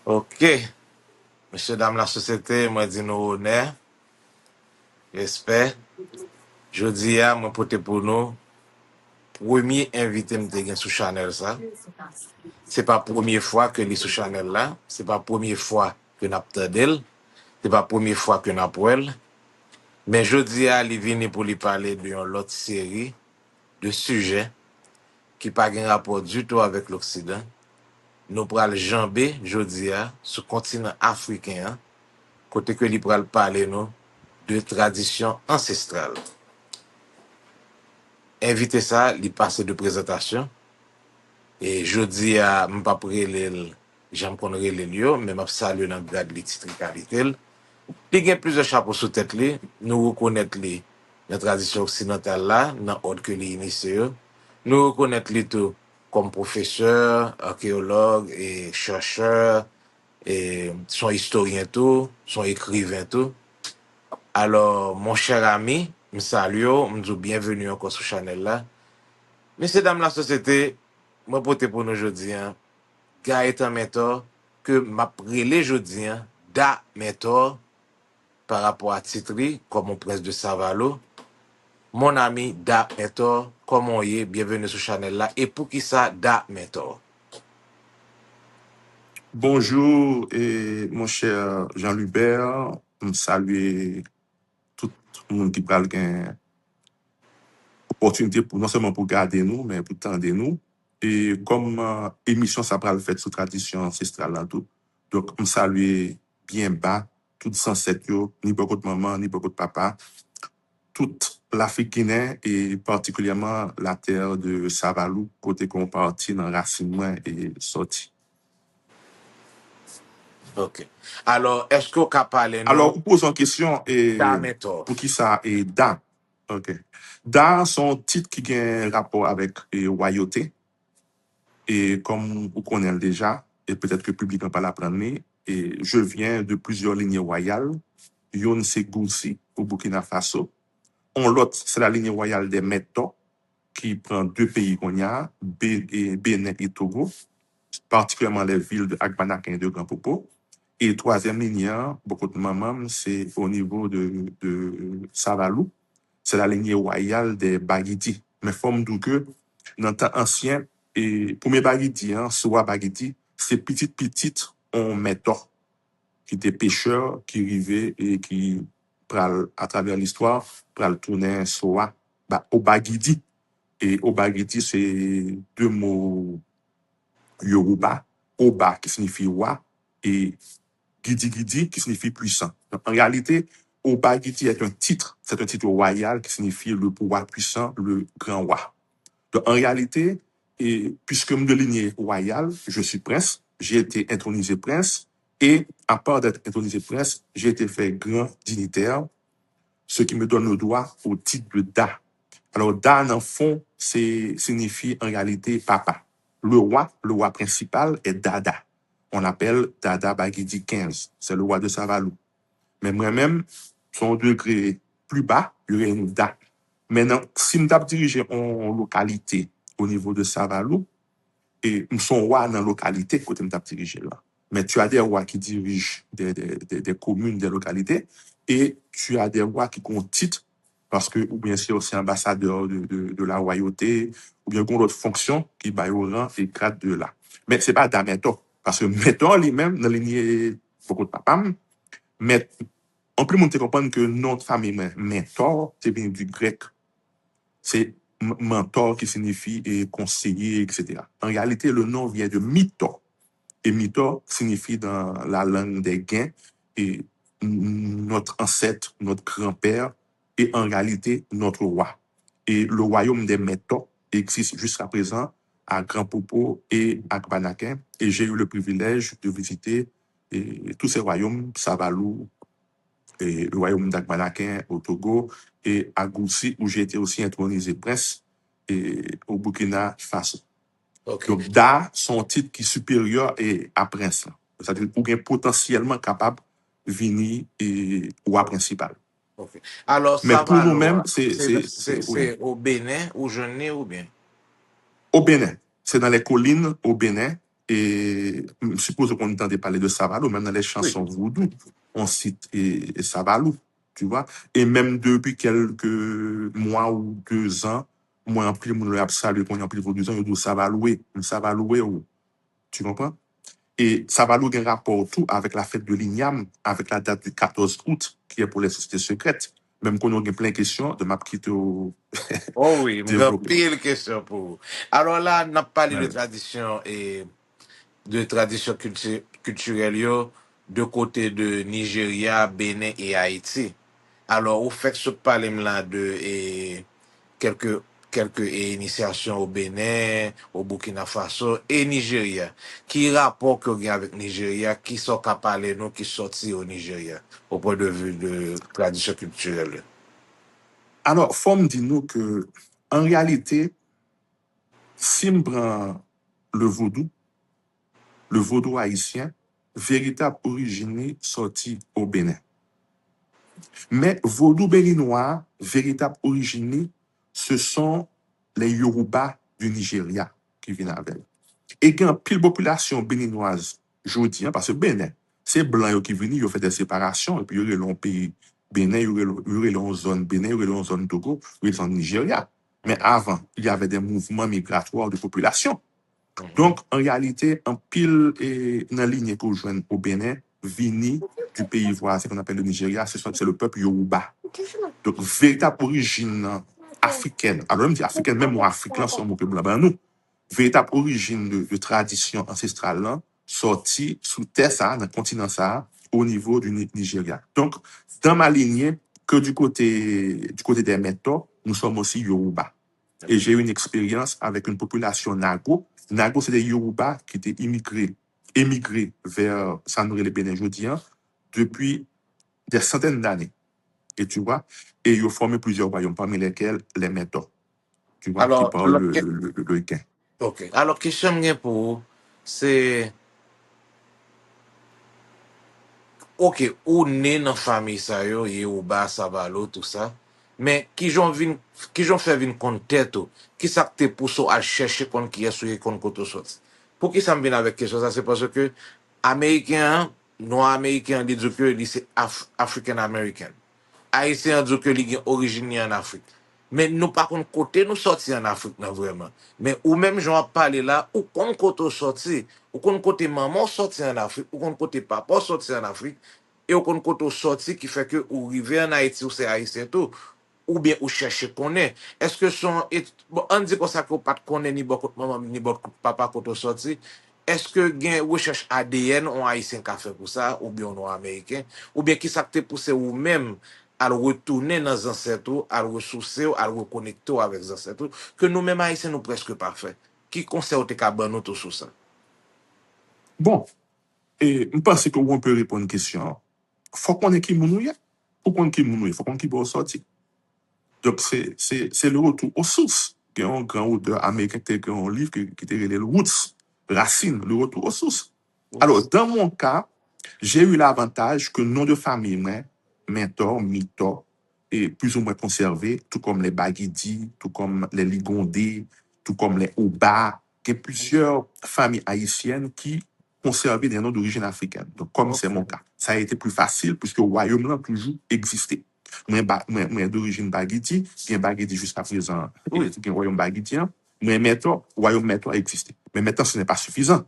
Ok, messieurs, dames, la société, moi dis nous honneur, respect. Jeudi, moi porter pour nous, premier invité me gen sous Chanel ça. C'est pas première fois que les sous Chanel là, c'est pas première fois que n'a d'elle, c'est pas première fois que n'a pour elle. Mais jeudi, il vient pour lui parler d'une autre série de sujets qui pas un rapport du tout avec l'Occident. Nous pral jamber jeudi sur le continent africain, côté que li pral parler nous de tradition ancestrale. Invité ça, il passe de présentation. Et jeudi à m'pas prele, j'aime qu'on relè yo, mais m'a salué dans grade li titre qualité. Il y a plusieurs chapeaux sous tête li, nous reconnaître li la tradition occidentale là, dans ordre que li initié yo. Nous reconnaître li tout comme professeur, archéologue et chercheur, et son historien tout, son écrivain tout. Alors, mon cher ami, me salue, me dis bienvenue encore sur Chanel là. Messieurs, dames, la société, moi, pour pour nous aujourd'hui, Gaëtan Mentor, que m'a prélé aujourd'hui, da Mentor, par rapport à Titri, comme mon prince de Savalo. Mon ami da Mentor, comment on y est, bienvenue sur Chanel là. Et pour qui ça, da Mentor? Bonjour, et mon cher Jean-Lubert, me salue tout le monde qui parle une opportunité pour non seulement pour garder nous, mais pour tendre nous. Et comme émission, ça va le faire sous tradition ancestrale là tout. Donc, me salue bien bas, tout ancêtres, ni beaucoup de maman, ni beaucoup de papa, toute l'Afrique guinéenne et particulièrement la terre de Savalou, côté qu'on partit dans racinement et sorti. Ok. Alors, est-ce qu'on peut parler Alors, nous vous posez une question da et Mentor? pour qui ça est Dan. OK. Dan, son titre qui a un rapport avec royauté. Et comme vous connaissez déjà, et peut-être que le public n'a pas l'apprendre, et je viens de plusieurs lignes royales. Yon c'est Goussi au Burkina Faso. L'autre, c'est la ligne royale des Métaux, qui prend deux pays qu'on y a, Bénin et Togo, particulièrement les villes de Agbanakin et de Grand Popo. Et troisième ligne, beaucoup de mamans, c'est au niveau de Savalou. C'est la lignée royale des Bagidi. Mais forme d'où que, dans le temps ancien, et premier Bagidi, soit Bagidi, c'est petite, on mettait, qui étaient pêcheurs, qui arrivaient et qui, à travers l'histoire, pral tourner soit au Bagidi. Et au Bagidi, c'est deux mots Yoruba, Oba qui signifie roi et Gidi Gidi qui signifie puissant. Donc, en réalité, Oba Gidi est un titre, c'est un titre royal qui signifie le pouvoir puissant, le grand roi. Donc, en réalité, et puisque je suis de lignée royale, je suis prince, j'ai été intronisé prince, et à part d'être intronisé prince, j'ai été fait grand dignitaire, ce qui me donne le droit au titre de Da. Alors, Da, en fond, signifie en réalité papa. Le roi principal est Dada. On l'appelle Dada Bagidi 15. C'est le roi de Savalou. Mais moi-même, son degré plus bas, il y aurait une Da. Maintenant, si je dirige en localité au niveau de Savalou, et son roi dans la localité, côté je dirige là. Mais tu as des rois qui dirigent des communes, des localités, et tu as des rois qui ont titre, parce que, ou bien c'est aussi ambassadeur de la royauté, ou bien ont d'autres fonctions qui baillent au rang et grade de là. Mais c'est pas d'Ameto, parce que Meton lui-même, dans la lignée beaucoup de papam, mais en plus, on te comprendre que notre famille, mentor, c'est bien du grec. C'est mentor qui signifie conseiller, etc. En réalité, le nom vient de mytho. Et mytho signifie dans la langue des Gains et notre ancêtre, notre grand-père, et en réalité notre roi. Et le royaume des Métaux existe jusqu'à présent à Grand Popo et à Gbanakin. Et j'ai eu le privilège de visiter tous ces royaumes, Savalou, et le royaume d'Agbanakin au Togo, et à Goussi, où j'ai été aussi intronisé prince, et au Burkina Faso. Ok. Donc, Da, son titre qui est supérieur et à prince. C'est-à-dire ou bien potentiellement capable de venir et roi principal. Ok. Alors, Mais ça pour va, nous-mêmes, alors, c'est au Bénin, ou je n'ai ou bien? au Bénin. C'est dans les collines au Bénin Et je suppose qu'on entendait parler de Savalou, même dans les chansons vaudou, on cite Savalou, tu vois. Et même depuis quelques mois ou 2 ans, moi, en plus, mon salué qu'on a pris pour 2 ans, il dit Savaloué, tu comprends? Et Savalou a un rapport tout avec la fête de l'Igname, avec la date du 14 août, qui est pour les sociétés secrètes. Même qu'on a plein de questions, de ma petite Oh oui, m'gan développer. pile question pour vous. Alors là, n'a parlé de Ouais. tradition et de tradition culturelle yo, de côté de Nigeria, Bénin et Haïti. Alors, au fait, ce parler là de quelques, quelques initiations au Bénin, au Burkina Faso et Nigeria. Qui rapport que vous avez avec Nigeria, qui sont capables de nous, qui sortis au Nigeria, au point de vue de tradition culturelle. Alors, faut me dire nous que, en réalité, si on prend le vaudou haïtien, véritable origine sorti au Bénin. Mais vaudou béninois, véritable origine, ce sont les Yoruba du Nigeria qui viennent avec. Et il y a une pile population béninoise, je dis, parce que Bénin, c'est blanc qui viennent, ils ont fait des séparations, et puis il y a un pays Bénin, il y a une zone Bénin, il y a une zone Togo, il y a une zone Nigeria. Mais avant, il y avait des mouvements migratoires de population. Donc, en réalité, un pile dans la ligne que vous joignez au Bénin, vini du pays voisin qu'on appelle le Nigeria, c'est le peuple Yoruba. Donc, véritable origine africaine, alors même dit africaine, même moi africain, c'est un mot que blanc, nous, véritable origine de tradition ancestrale, là, sortie sous terre, ça, dans le continent, ça, au niveau du Nigeria. Donc, dans ma lignée, que du côté des méthodes, nous sommes aussi Yoruba. Et j'ai eu une expérience avec une population Nago. Nago, c'est des Yoruba qui étaient émigrés vers Sanouré le Bénin Jodien depuis des centaines d'années. Et tu vois, et ils ont formé plusieurs royaumes, parmi lesquels les Métos, tu vois, qui Alors, parlent le Ikin. ok. Alors, question que pour vous, c'est, ok, ou né dans famille ça yo, Yoruba, Sabalo, tout ça, mais qui j'ont fait vin contre tête, qui ça que te pousse à chercher contre qui est sur contre côté sorti. Pour qui ça me vient avec question ça, c'est parce que Américain, non Américain, dit que c'est African American. Haïtien dit que li gen origine en Afrique. Mais nous, par contre, côté nous sortis en Afrique, non, vraiment. Mais ou même, j'en parle là, ou kon côté sorti, ou kon côté maman sorti en Afrique, ou kon côté papa sorti en Afrique, et ou kon côté sorti qui fait que ou rive en Haïti ou c'est Haïtien tout, ou bien ou chercher connaît. Est-ce que bon, on dit qu'on ça qu'on pas connaît ni beaucoup maman ni beaucoup papa côté sorti. Est-ce que gen recherche ADN on haïtien qu'a fait pour ça ou bien on américain ou bien qui ça te poussé ou même à retourner dans les ancêtres, à ressourcer, à reconnecter avec les ancêtres, que nous-mêmes haïtiens nous presque parfaits. Qui conseille te ka ban nous tout sur ça? Bon, et je pense qu'on peut répondre à une question. Faut qu'on ait qui mounouye. Pour qu'on ait qui mounouye, faut qu'on ait qui peut sortir. Donc, c'est le retour aux sources. Il y a un grand auteur américain qui a écrit un livre qui était le Roots, Racine, le retour aux sources. Alors, dans mon cas, j'ai eu l'avantage que nom de famille, Mentor, Mito, est plus ou moins conservé, tout comme les Baguidi, tout comme les Ligondé, tout comme les Oba. Il y a plusieurs familles haïtiennes qui conservaient des noms d'origine africaine. Donc, comme c'est mon cas, ça a été plus facile puisque le royaume a toujours existé. Moi, d'origine Baguidi, il y a Baguidi jusqu'à présent, il y a un royaume baguidien. Moi, Mentor, le royaume Mentor existe. Mais maintenant, ce n'est pas suffisant.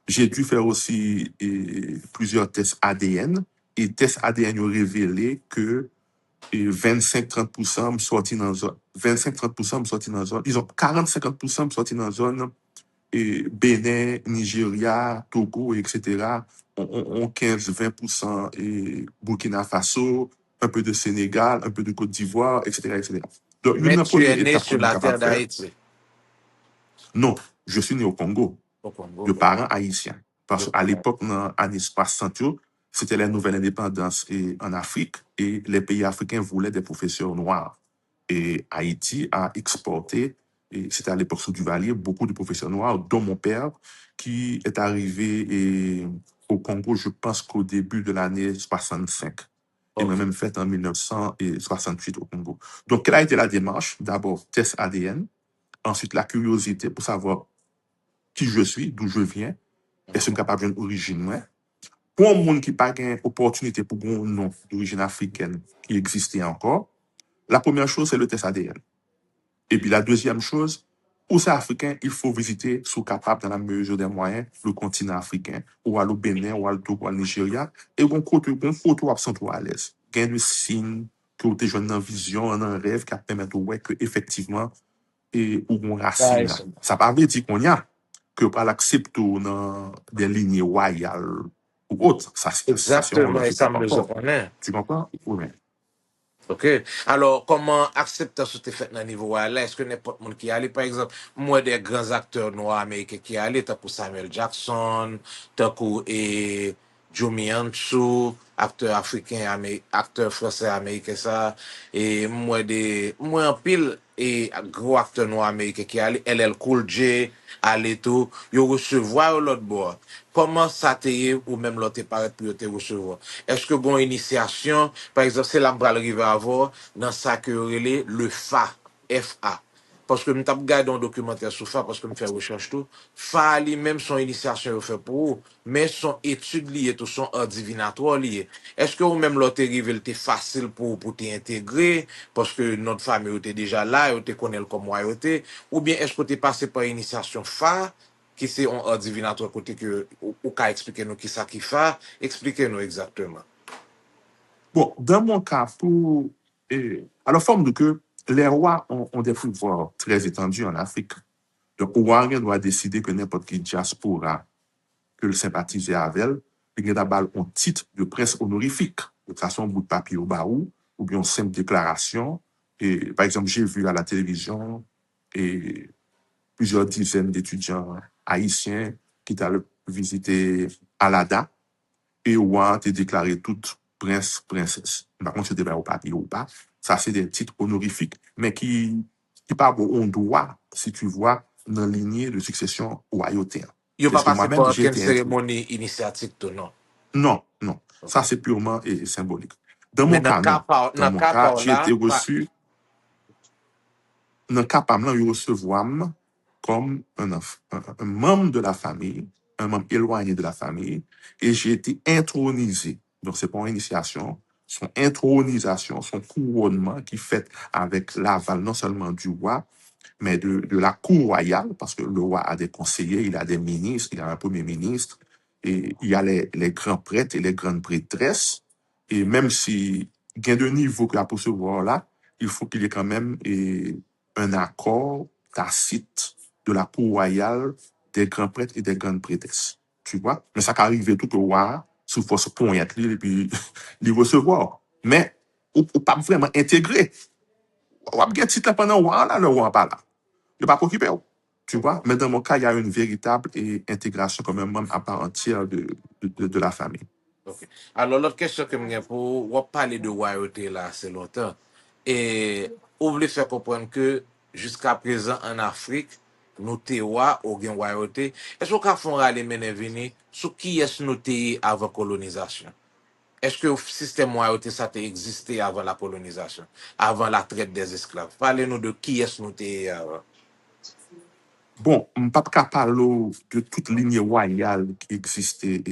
J'ai dû faire aussi plusieurs tests ADN. Et tests ADN ont révélé que 25-30% me sortis dans zone. 25-30% me sortis dans zone. Ils ont 40-50% me sortis dans zone. Et Bénin, Nigeria, Togo, etc. On 15-20% et Burkina Faso, un peu de Sénégal, un peu de Côte d'Ivoire, etc., etc. Donc, Mais une tu es première né étape sur qu'on est la capable terre de faire. d'Haïti, Non, je suis né au Congo au Congo. de Ok. parents haïtiens. Parce qu'à l'époque, dans les années 60, c'était la nouvelle indépendance en Afrique et les pays africains voulaient des professeurs noirs. Et Haïti a exporté, et c'était à l'époque sous Duvalier, beaucoup de professeurs noirs, dont mon père, qui est arrivé au Congo, je pense qu'au début de l'année 65. Il m'a Ok. même fait en 1968 au Congo. Donc, quelle a été la démarche? D'abord, test ADN. Ensuite, la curiosité pour savoir qui je suis, d'où je viens. est-ce que capable d'une origine, ouais. Pour un monde qui n'a pas une opportunité pour un nom d'origine africaine qui existait encore, la première chose, c'est le test ADN. Et puis la deuxième chose, pour ces Africains, il faut visiter, sous capable, dans la mesure des moyens, le continent africain, ou à le Bénin, ou à le Togo, ou à le Nigeria, et on photo absent à l'aise. Il y a des signes que vous avez une vision, un rêve qui permet de voir que effectivement, et ou on racine là. Ça ne veut pas dire qu'on y a, que pas l'accepter dans des lignes royales ou autres. Ça c'est un Exactement, et autre ça étape me encore. connaît. Tu comprends? Oui, mais. OK. Alors, comment acceptation te fait dans le niveau là? Est-ce que n'importe monde qui allait, par exemple, moi, des grands acteurs noirs américains qui allaient, t'as pour Samuel Jackson, t'as pour Jimmy Ansou, acteur africain, acteur français américain, ça, et moi, en pile, et gros acteur noir américain qui allaient, LL Cool J, allait tout, yo recevoir l'autre bord. Comment ça t'est, ou même l'autre paraît pour te recevoir? Est-ce que bon initiation, par exemple, c'est la bral rive avoir dans ça que relais le FA, FA. Parce que nous avons regardé un documentaire sur FA, parce que nous faisons recherche tout. FA lui-même, son initiation fait pour vous, mais son étude liée, tout son art divinatoire lié. Est-ce que vous-même l'autre rive était facile pour t'intégrer, parce que notre famille était déjà là, et te connaît comme royauté, ou bien est-ce que tu es passé par initiation FA, qui c'est un art divinatoire côté que, ou qu'à expliquer nous qui ça qui fait, expliquez-nous exactement. Bon, dans mon cas, à la forme de que les rois ont des pouvoirs très étendus en Afrique. Donc, le roi doit décider que n'importe qui diaspora que le sympathiser avec elle, il y a d'abord un titre de prince honorifique. De toute façon, un bout de papier au baou, ou bien une simple déclaration. Et, par exemple, j'ai vu à la télévision et plusieurs dizaines d'étudiants haïtiens qui allaient visiter Alada et où a été déclaré tout prince, princesse. Par contre, c'était pas au papier ou pas. Ça, c'est des titres honorifiques, mais qui pas bon droit, si tu vois, dans la lignée de succession royauté. Yo Parce pas que passé moi-même, par j'ai aucune été introduit. cérémonie initiatique, tout, non. Non, non. Ça, Ok. c'est purement symbolique. Dans Mais mon cas, non. Dans dans mon cas cas, par j'ai été là, reçu nan kapam nan yo recevwam comme un membre de la famille, un membre éloigné de la famille, et j'ai été intronisé. Donc, c'est pas une initiation, son intronisation, son couronnement qui fait avec l'aval non seulement du roi, mais de la cour royale, parce que le roi a des conseillers, il a des ministres, il a un premier ministre, et il y a les grands prêtres et les grandes prêtresses. Et même si il y a de niveau que la recevoir là, il faut qu'il y ait quand même un accord tacite de la cour royale, des grands prêtres et des grandes prêtresses. Tu vois? Mais ça peut arriver tout au roi, sous force poignette, et puis les recevoir. Mais, ou pas vraiment intégré. Ou a bien titre pendant roi là, le roi pas là. Il n'est pas occupé. Tu vois? Mais dans mon cas, il y a une véritable intégration comme un membre à part entière de la famille. ok. Alors, l'autre question que je pour on parler de royauté là, c'est longtemps. Et vous voulez faire comprendre que jusqu'à présent en Afrique, nous terroirs ou bien royauté, est-ce qu'on peut faire aller mener venir sur qui est-ce nous t'es avant colonisation? Est-ce que le système royauté ça a existé avant la colonisation, avant la traite des esclaves? Parlez-nous de qui est-ce nous t'es avant. Bon, je ne peux pas parler de toute ligne royale qui existait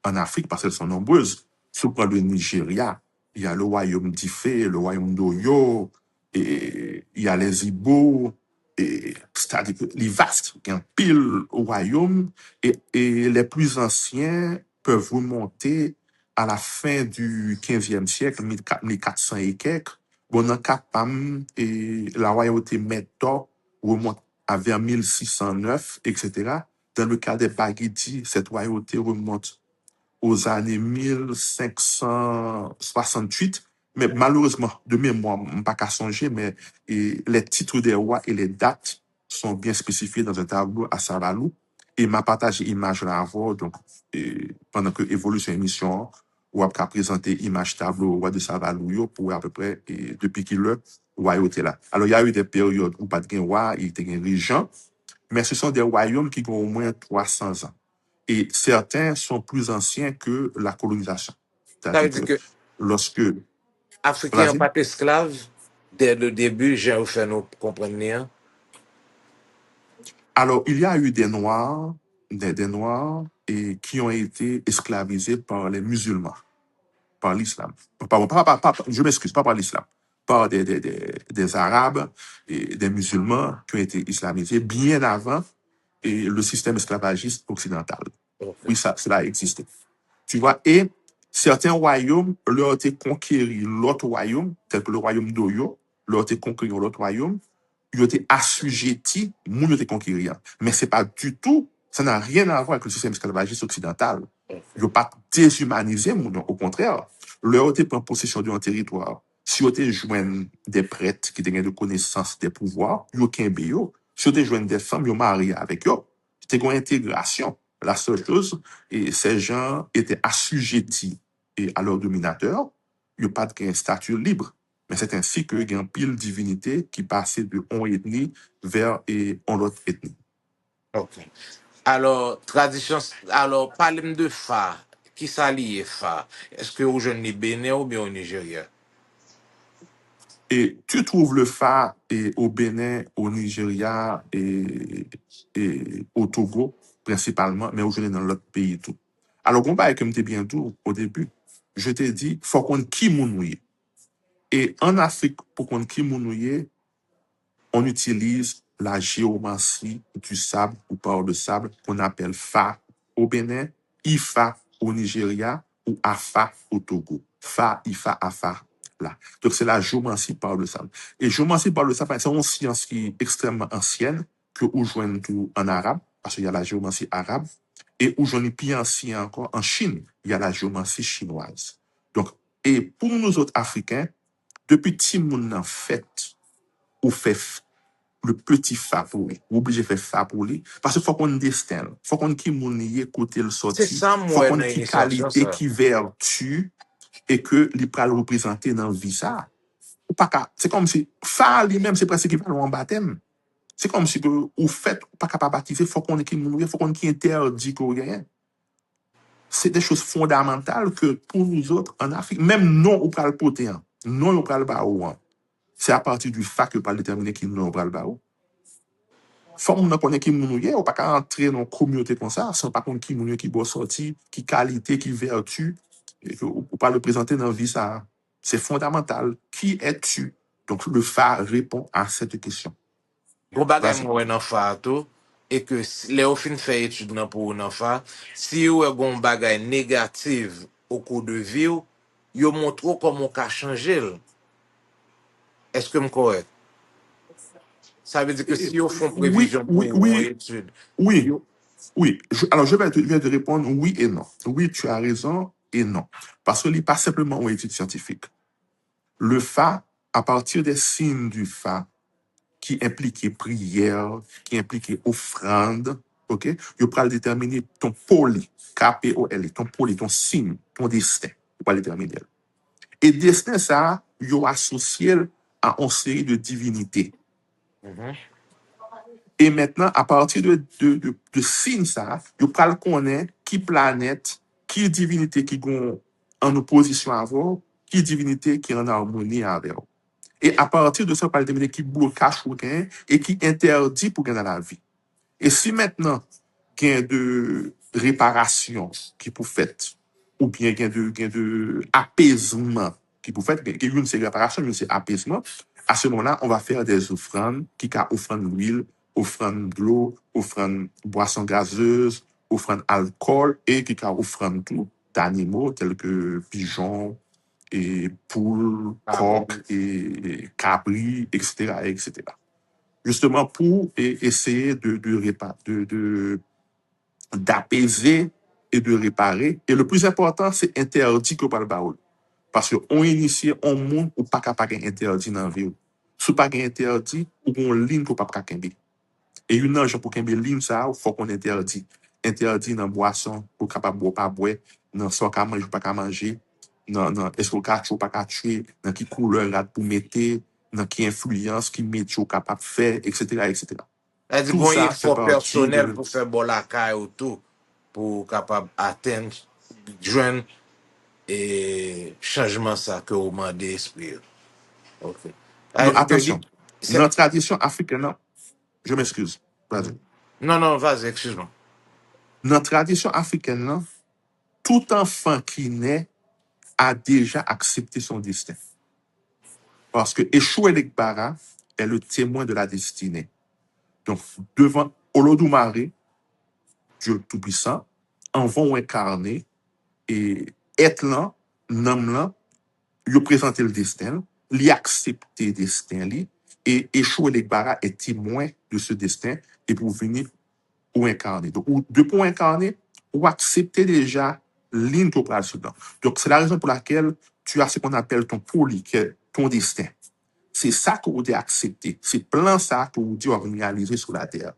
en Afrique parce qu'elles sont nombreuses. Si on prend le Nigeria, il y a le royaume d'Ifé, le royaume d'Oyo, et il y a les Ibo, et c'est-à-dire que les vastes, il y a un pile royaume, et les plus anciens peuvent remonter à la fin du 15e siècle, 1400 et quelques. Bon, dans le cas, et la royauté Méto remonte à vers 1609, etc. Dans le cas des Baguidi, cette royauté remonte aux années 1568. Mais malheureusement, de mémoire, je ne pas qu'à songer, mais les titres des rois et les dates sont bien spécifiés dans un tableau à Savalou. Et m'a partagé image là avant, donc, pendant que évolution émission, ou a présenté image tableau roi de Savalou pour à peu près, depuis qu'il le royauté là. Alors, il y a eu des périodes où pas de roi, il était un régent, mais ce sont des royaumes qui ont au moins 300 ans. Et certains sont plus anciens que la colonisation. Ça veut C'est-à-dire dire que que lorsque... Africains Vas-y. pas esclaves, dès le début, j'ai fait nous comprendre. Alors, il y a eu des Noirs des Noirs et qui ont été esclavisés par les musulmans, par l'islam. Je m'excuse, pas par l'islam, par des Arabes et des musulmans qui ont été islamisés bien avant et le système esclavagiste occidental. Ok. Oui, cela a existé. Tu vois, et certains royaumes leur ont été conquéris l'autre royaume, tel que le royaume d'Oyo, leur ont été conquéris l'autre royaume, ils ont été assujettis, moun ont été conquéris. Mais c'est pas du tout, ça n'a rien à voir avec le système esclavagiste occidental. Ils n'ont pas déshumanisé, moun, au contraire. Leur ont été pris en possession d'un territoire. Si ils ont été joints des prêtres qui tenaient de connaissances des pouvoirs, ils ont qu'un béo. Si ils ont été joints des femmes, ils ont marié avec eux. C'était une intégration. La seule chose, et ces gens étaient assujettis et à leurs dominateurs, il n'y a pas de statut libre. Mais c'est ainsi que il y a une pile divinité qui passait de on ethnie vers et on l'autre ethnie. Ok. Alors, tradition, alors, parlez-moi de Fa. Qui s'allie Fa? Est-ce que au jeune ni Bénin ou bien au Nigeria? Et tu trouves le Fa et au Bénin, au Nigeria et au Togo, principalement, mais aujourd'hui dans l'autre pays tout. Alors, on va comme tu bien tout au début. Je t'ai dit, faut qu'on qui mounouye. Et en Afrique, pour qu'on qui mounouye, on utilise la géomancie du sable ou par le sable qu'on appelle Fa au Bénin, Ifa au Nigeria ou Afa au Togo. Fa, Ifa, Afa, là. Donc c'est la géomancie par le sable. Et géomancie par le sable, c'est une science qui est extrêmement ancienne que vous joignez tout en arabe, parce qu'il y a la géomancie arabe, et où j'en ai plus ancien encore en Chine, il y a la géomancie chinoise. Donc, et pour nous autres Africains, depuis Timoun en fait, ou fait le petit fa pour lui. Ou obligé de faire fa pour lui. Parce qu'il faut qu'on destin. Faut qu'on qui mounier côté le C'est sorti. ça, Faut moi, qu'on dans qui l'initiation, qualité, ça. qui vertu, et que li pral représenter dans vie ça. Ou pas qu'à- C'est comme si, fa lui-même, c'est presque équivalent en baptême. C'est comme si, ou fait, ou pas capable baptiser, faut qu'on qui mounier, faut qu'on qui interdit qu'on rien. C'est des choses fondamentales que pour nous autres, en Afrique, même non, ou pral poté, non, ou pral ba ou, c'est à partir du fa que pral déterminer qui non, ou pral ba ou. Faut qu'on connaît qui moun ye, ou pas qu'à entrer dans une communauté comme ça, sans pas qu'on qui moun qui boit sorti, qui qualité, qui vertu, et que, ou pas le présenter dans la vie, ça, c'est fondamental. Qui es-tu? Donc, le phare répond à cette question. Gon bagay Vas-y. mwen nan Fa tou, e ke le ou fin fè etude nan pou ou nan Fa, si yo e gon bagay negatif au kou de vi ou, yo montrou komon ka chanje l. Eske m korek? Ça veut dire que si Et- ils font oui, prévision oui, pour une oui, étude, oui, yo- oui. Alors, je vais te répondre oui et non. Oui, tu as raison et non. Parce que n'est pas simplement une étude scientifique. Le fa, à partir des signes du fa, qui impliquait prière, qui impliquait offrande, ok? Il va déterminer ton poli, K-P-O-L, ton poli, ton signe, ton destin. Il va le déterminer. Et destin, ça, il associé à une série de divinités. Mhm. Et maintenant, à partir de signes, ça, il va connaître qui planète, qui divinité qui est en opposition à vous, qui divinité qui est en harmonie avec vous. Et à partir de ça, on va déterminer qui blocage pour gagner et qui interdit pour gagner dans la vie. Et si maintenant, il y a de réparation qui peut fait, ou bien il y a de apaisement qui peut fait, une c'est réparation, une c'est apaisement, à ce moment-là, on va faire des offrandes qui ca offrande d'huile, offrande de l'eau, offrande boisson gazeuse, offrande alcool et qui ca offrande tout d'animaux tels que pigeons et poules, Ah, coqs oui. et cabris, etc., etc. Justement pour essayer d'apaiser et de réparer. Et le plus important, c'est interdit que par le baoul. Parce qu'on initie un monde où pas capable interdit dans la vie. Si pas interdit, ou on ligne pour pas capable. Et une ange pour qu'un ligne ça, il faut qu'on interdit. Interdit dans boisson pour capable boire pas boire, dans soit qu'à manger pas qu'à manger, dans est-ce qu'on catch ou pas qu'à tuer, dans qui couleur là pour mettre, dans qui influence qui met capable de faire, etc., etc. Elle dit Tout qu'on ça fait effort partie personnel de... pour faire bon la caille ou tout, pour capable atteindre, joindre et changement ça que vous demandez esprit. Ok. Non, Elle dit que attention. Dans c'est... la tradition africaine, non, je m'excuse. Vas-y. Non, non, vas-y, excuse-moi. Dans la tradition africaine, là, tout enfant qui naît a déjà accepté son destin. Parce que Eshou Elegbara est le témoin de la destinée. Donc, devant Olodumare, Dieu Tout-Puissant, en vont incarner et être là, nom là, lui présenter le destin, lui accepter le destin, lui, et Eshou Elegbara est témoin de ce destin et pour venir ou incarner. Donc, depuis incarner, ou accepter déjà l'interprétation. Donc, c'est la raison pour laquelle tu as ce qu'on appelle ton poli, ton destin. C'est ça que vous devez accepter. C'est plein ça que vous devez réaliser sur la terre.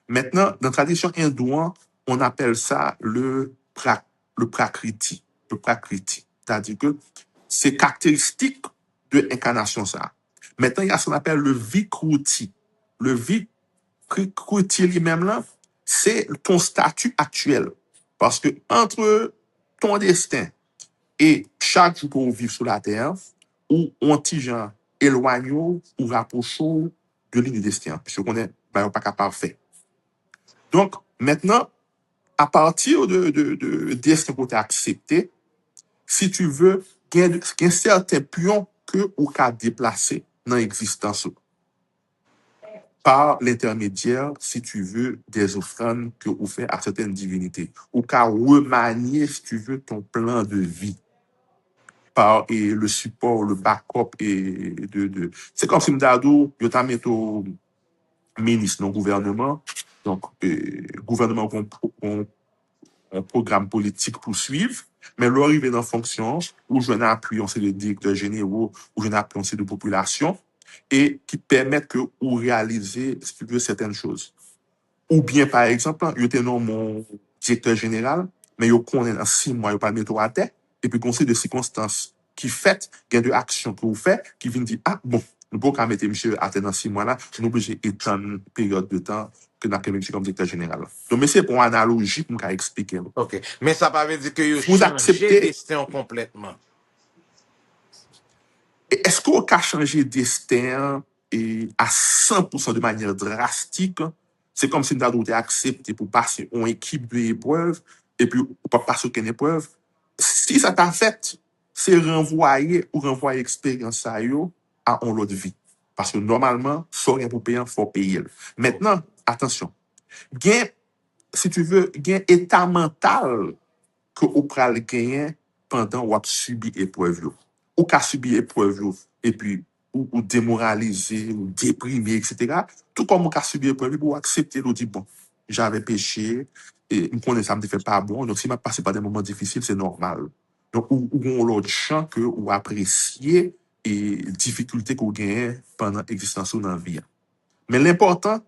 Maintenant, dans la tradition hindoue, on appelle ça le prakriti. Le prakriti. C'est-à-dire que c'est caractéristique de l'incarnation ça. Maintenant, il y a ce qu'on appelle le vikruti. Le vikruti lui-même là, c'est ton statut actuel. Parce que entre ton destin et chaque jour que vous vivez sur la terre, ou on petit gens éloigné ou rapproché de ligne de destin. Parce qu'on est pas capable de faire. Donc, maintenant, à partir de destin que tu as accepté, si tu veux, il y a certains pions que vous avez déplacés dans l'existence par l'intermédiaire, si tu veux, des offrandes que vous faites à certaines divinités. Ou qu'à remanier, si tu veux, ton plan de vie par le support, le backup et c'est comme si Mdado, yo t'a mis au ministre dans le gouvernement, donc gouvernement un programme politique pour suivre, mais l'arrivée dans fonction où je n'ai appuyé, c'est le directeur généraux, où je n'ai appuyé, c'est de population, et qui permettent que vous réalisez, si tu veux, certaines choses. Ou bien, par exemple, je était non mon directeur général, mais je connais dans 6 mois, je pas mettre à terre, et puis conseil de circonstances qui fait, il y a de actions que vous faites, qui viennent dire, ah bon, nous pouvons pas mettre monsieur à terre dans 6 mois là, nous obligés d'étendre une période de temps que nous avons comme directeur général. Donc, mais c'est pour une analogie pour nous expliquer. Ok. Mais ça pas veut dire que vous Vous changez acceptez, destin complètement. est-ce qu'on peut changer destin et à 100% de manière drastique? C'est comme si nous avons été accepté pour passer une équipe d'épreuves et puis pas passer aucune épreuve. Si ça t'a fait, c'est renvoyer ou renvoyer l'expérience à une autre vie. Parce que normalement, sans rien pour payer, il faut payer. Maintenant, attention, gain, si tu veux, gain état mental que vous pral gagner pendant ou subi épreuve yo. Ou ka subi épreuve yo, et puis ou démoralisé, ou déprimé, etc. Tout comme ou ka subi épreuve yo, ou accepter, ou dire bon, j'avais péché, et me connais ça me fait pas bon, donc si m'a passé par des moments difficiles, c'est normal. Donc, ou l'autre champ que ou apprécier et difficulté qu'on gagne pendant l'existence dans la vie. Mais l'important,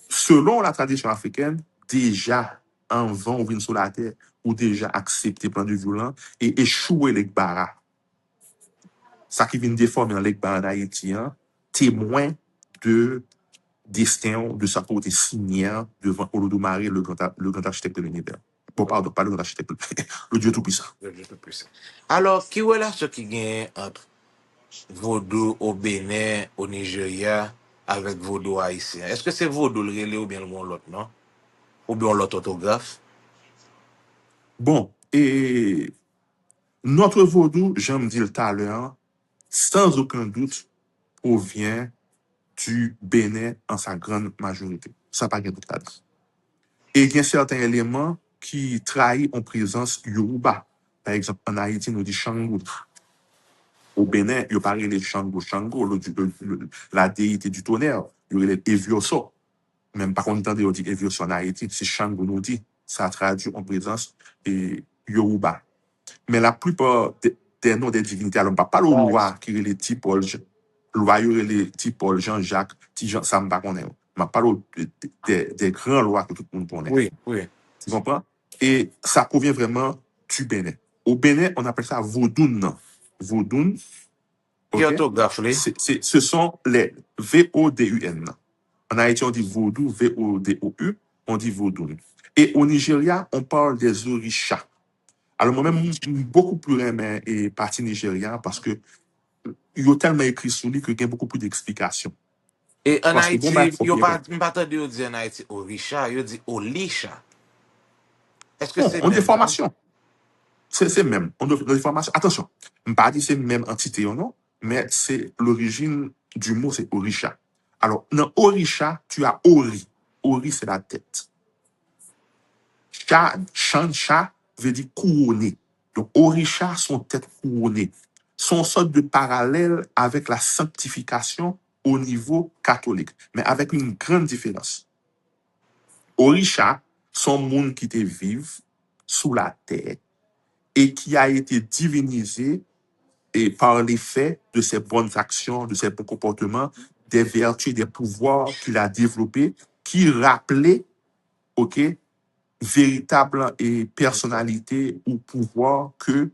selon la tradition africaine, déjà, avant, on vient sur la terre, ou déjà accepté plan de violent et échouer les barras. Ça qui vient déformer les barras haïtiens, témoin de destin de sa côté signé devant Olodumare, le grand architecte de l'univers. Bon, pardon, pas le grand architecte, le Dieu Tout-Puissant. Alors, qui relation qui gagne entre Vodou au Bénin, au Nigeria, avec Vodou haïtien? Est-ce que c'est Vodou le relais ou bien l'autre, non? Ou bien l'autre orthographe? Bon, et notre vaudou, j'aime dire tout à l'heure, sans aucun doute, provient du Bénin en sa grande majorité. Ça pas de doute là-dedans. Et il y a certains éléments qui trahissent en présence Yoruba. Par exemple, en Haïti, nous dit Shango. Au Bénin, il parle de Shango. Shango, la déité du tonnerre. Il y a Evioso. Même par contre, on dit Evioso en Haïti, c'est Shango nous dit. Ça traduit en présence et Yoruba. Mais la plupart des noms des divinités, alors on ne parle pas le roi qui est le type Paul, le roi qui est le type Paul, Jean-Jacques, Jean, ça me connaît. On parle des grands rois que tout le monde connaît. Oui, oui. Tu comprends? Et ça provient vraiment du Bénin. Au Bénin, on appelle ça Vodun. Vodun, Qui ok? orthographe, les? Ce sont les V-O-D-U-N. En Haïti, on dit Vodou, V-O-D-O-U, on dit Vodun. Et au Nigeria, on parle des Orishas. Alors moi-même, beaucoup plus aimé et parti nigérien parce que il y a tellement écrit sur lui qu'il y a beaucoup plus d'explications. Et en Parce que bon, bah, Haïti, faut yo bien pas de dire en Haïti Orisha, yo dit Olisha. Est-ce que Bon, c'est on même même? déformation. C'est même. On déformation. Attention, je ne pas dire c'est même entité ou non, mais c'est l'origine du mot, c'est Orisha. Alors, dans Orisha, tu as Ori. Ori, c'est la tête. Chat veut dire couronné. Donc, Orisha sont tête couronnée. Sont sorte de parallèle avec la sanctification au niveau catholique, mais avec une grande différence. Orisha sont monde qui te vivent sous la terre et qui a été divinisé et par l'effet de ses bonnes actions, de ses bons comportements, des vertus, des pouvoirs qu'il a développés, qui rappelaient, OK, véritable et personnalité ou pouvoir que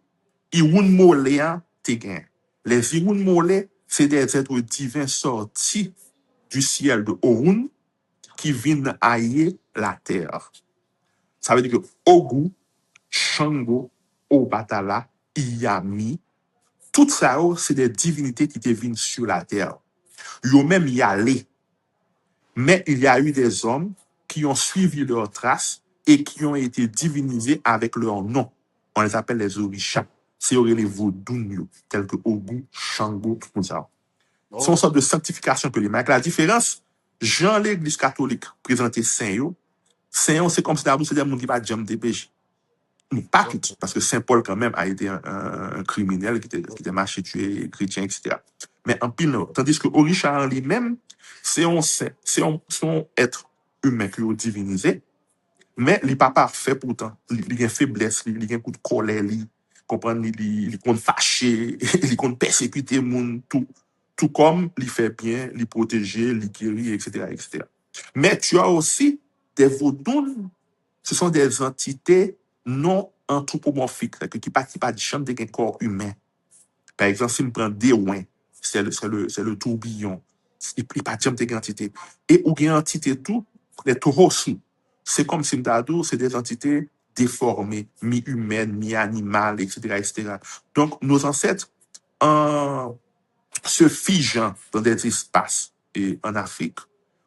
Iroun Molé te gagne. Les Iroun Molé, c'est des êtres divins sortis du ciel de Orun qui viennent haïr la terre. Ça veut dire que Ogu, Shango, Obatala, Iyami, tout ça, c'est des divinités qui te viennent sur la terre. Ils ont même y allé. Mais il y a eu des hommes qui ont suivi leurs traces et qui ont été divinisés avec leur nom. On les appelle les orishas. C'est les vaudous, tels que Ogu, Shango, tout ça. C'est une Oh, sorte de sanctification que les mecs. La différence, Jean l'Église catholique présentait Saint-Yo. Saint-Yo, c'est comme si d'abord c'est des gens qui ne jamais dépêcher. Pas tout, ok. parce que Saint Paul quand même a été un criminel qui était marché tué, chrétien, etc. Mais en pile, non. Tandis que Orisha en lui-même, c'est un être humain qui est divinisé, mais il n'est pas parfait pourtant. Il y a une faiblesse, il y a un coup de colère, il comprend, il compte fâcher, il compte persécuter le monde, tout comme il fait bien, il protéger, il guérit, etc., etc. Mais tu as aussi des vaudous, ce sont des entités non anthropomorphiques, c'est-à-dire qui participent pas du champ d'un corps humain. Par exemple, si on prend des ouins, c'est le tourbillon, il n'y a pas de champ d'une entité. Et ou une entité tout, les taureaux, c'est comme si c'est des entités déformées, mi-humaines, mi-animales, etc., etc. Donc, nos ancêtres, en se figeant dans des espaces et en Afrique,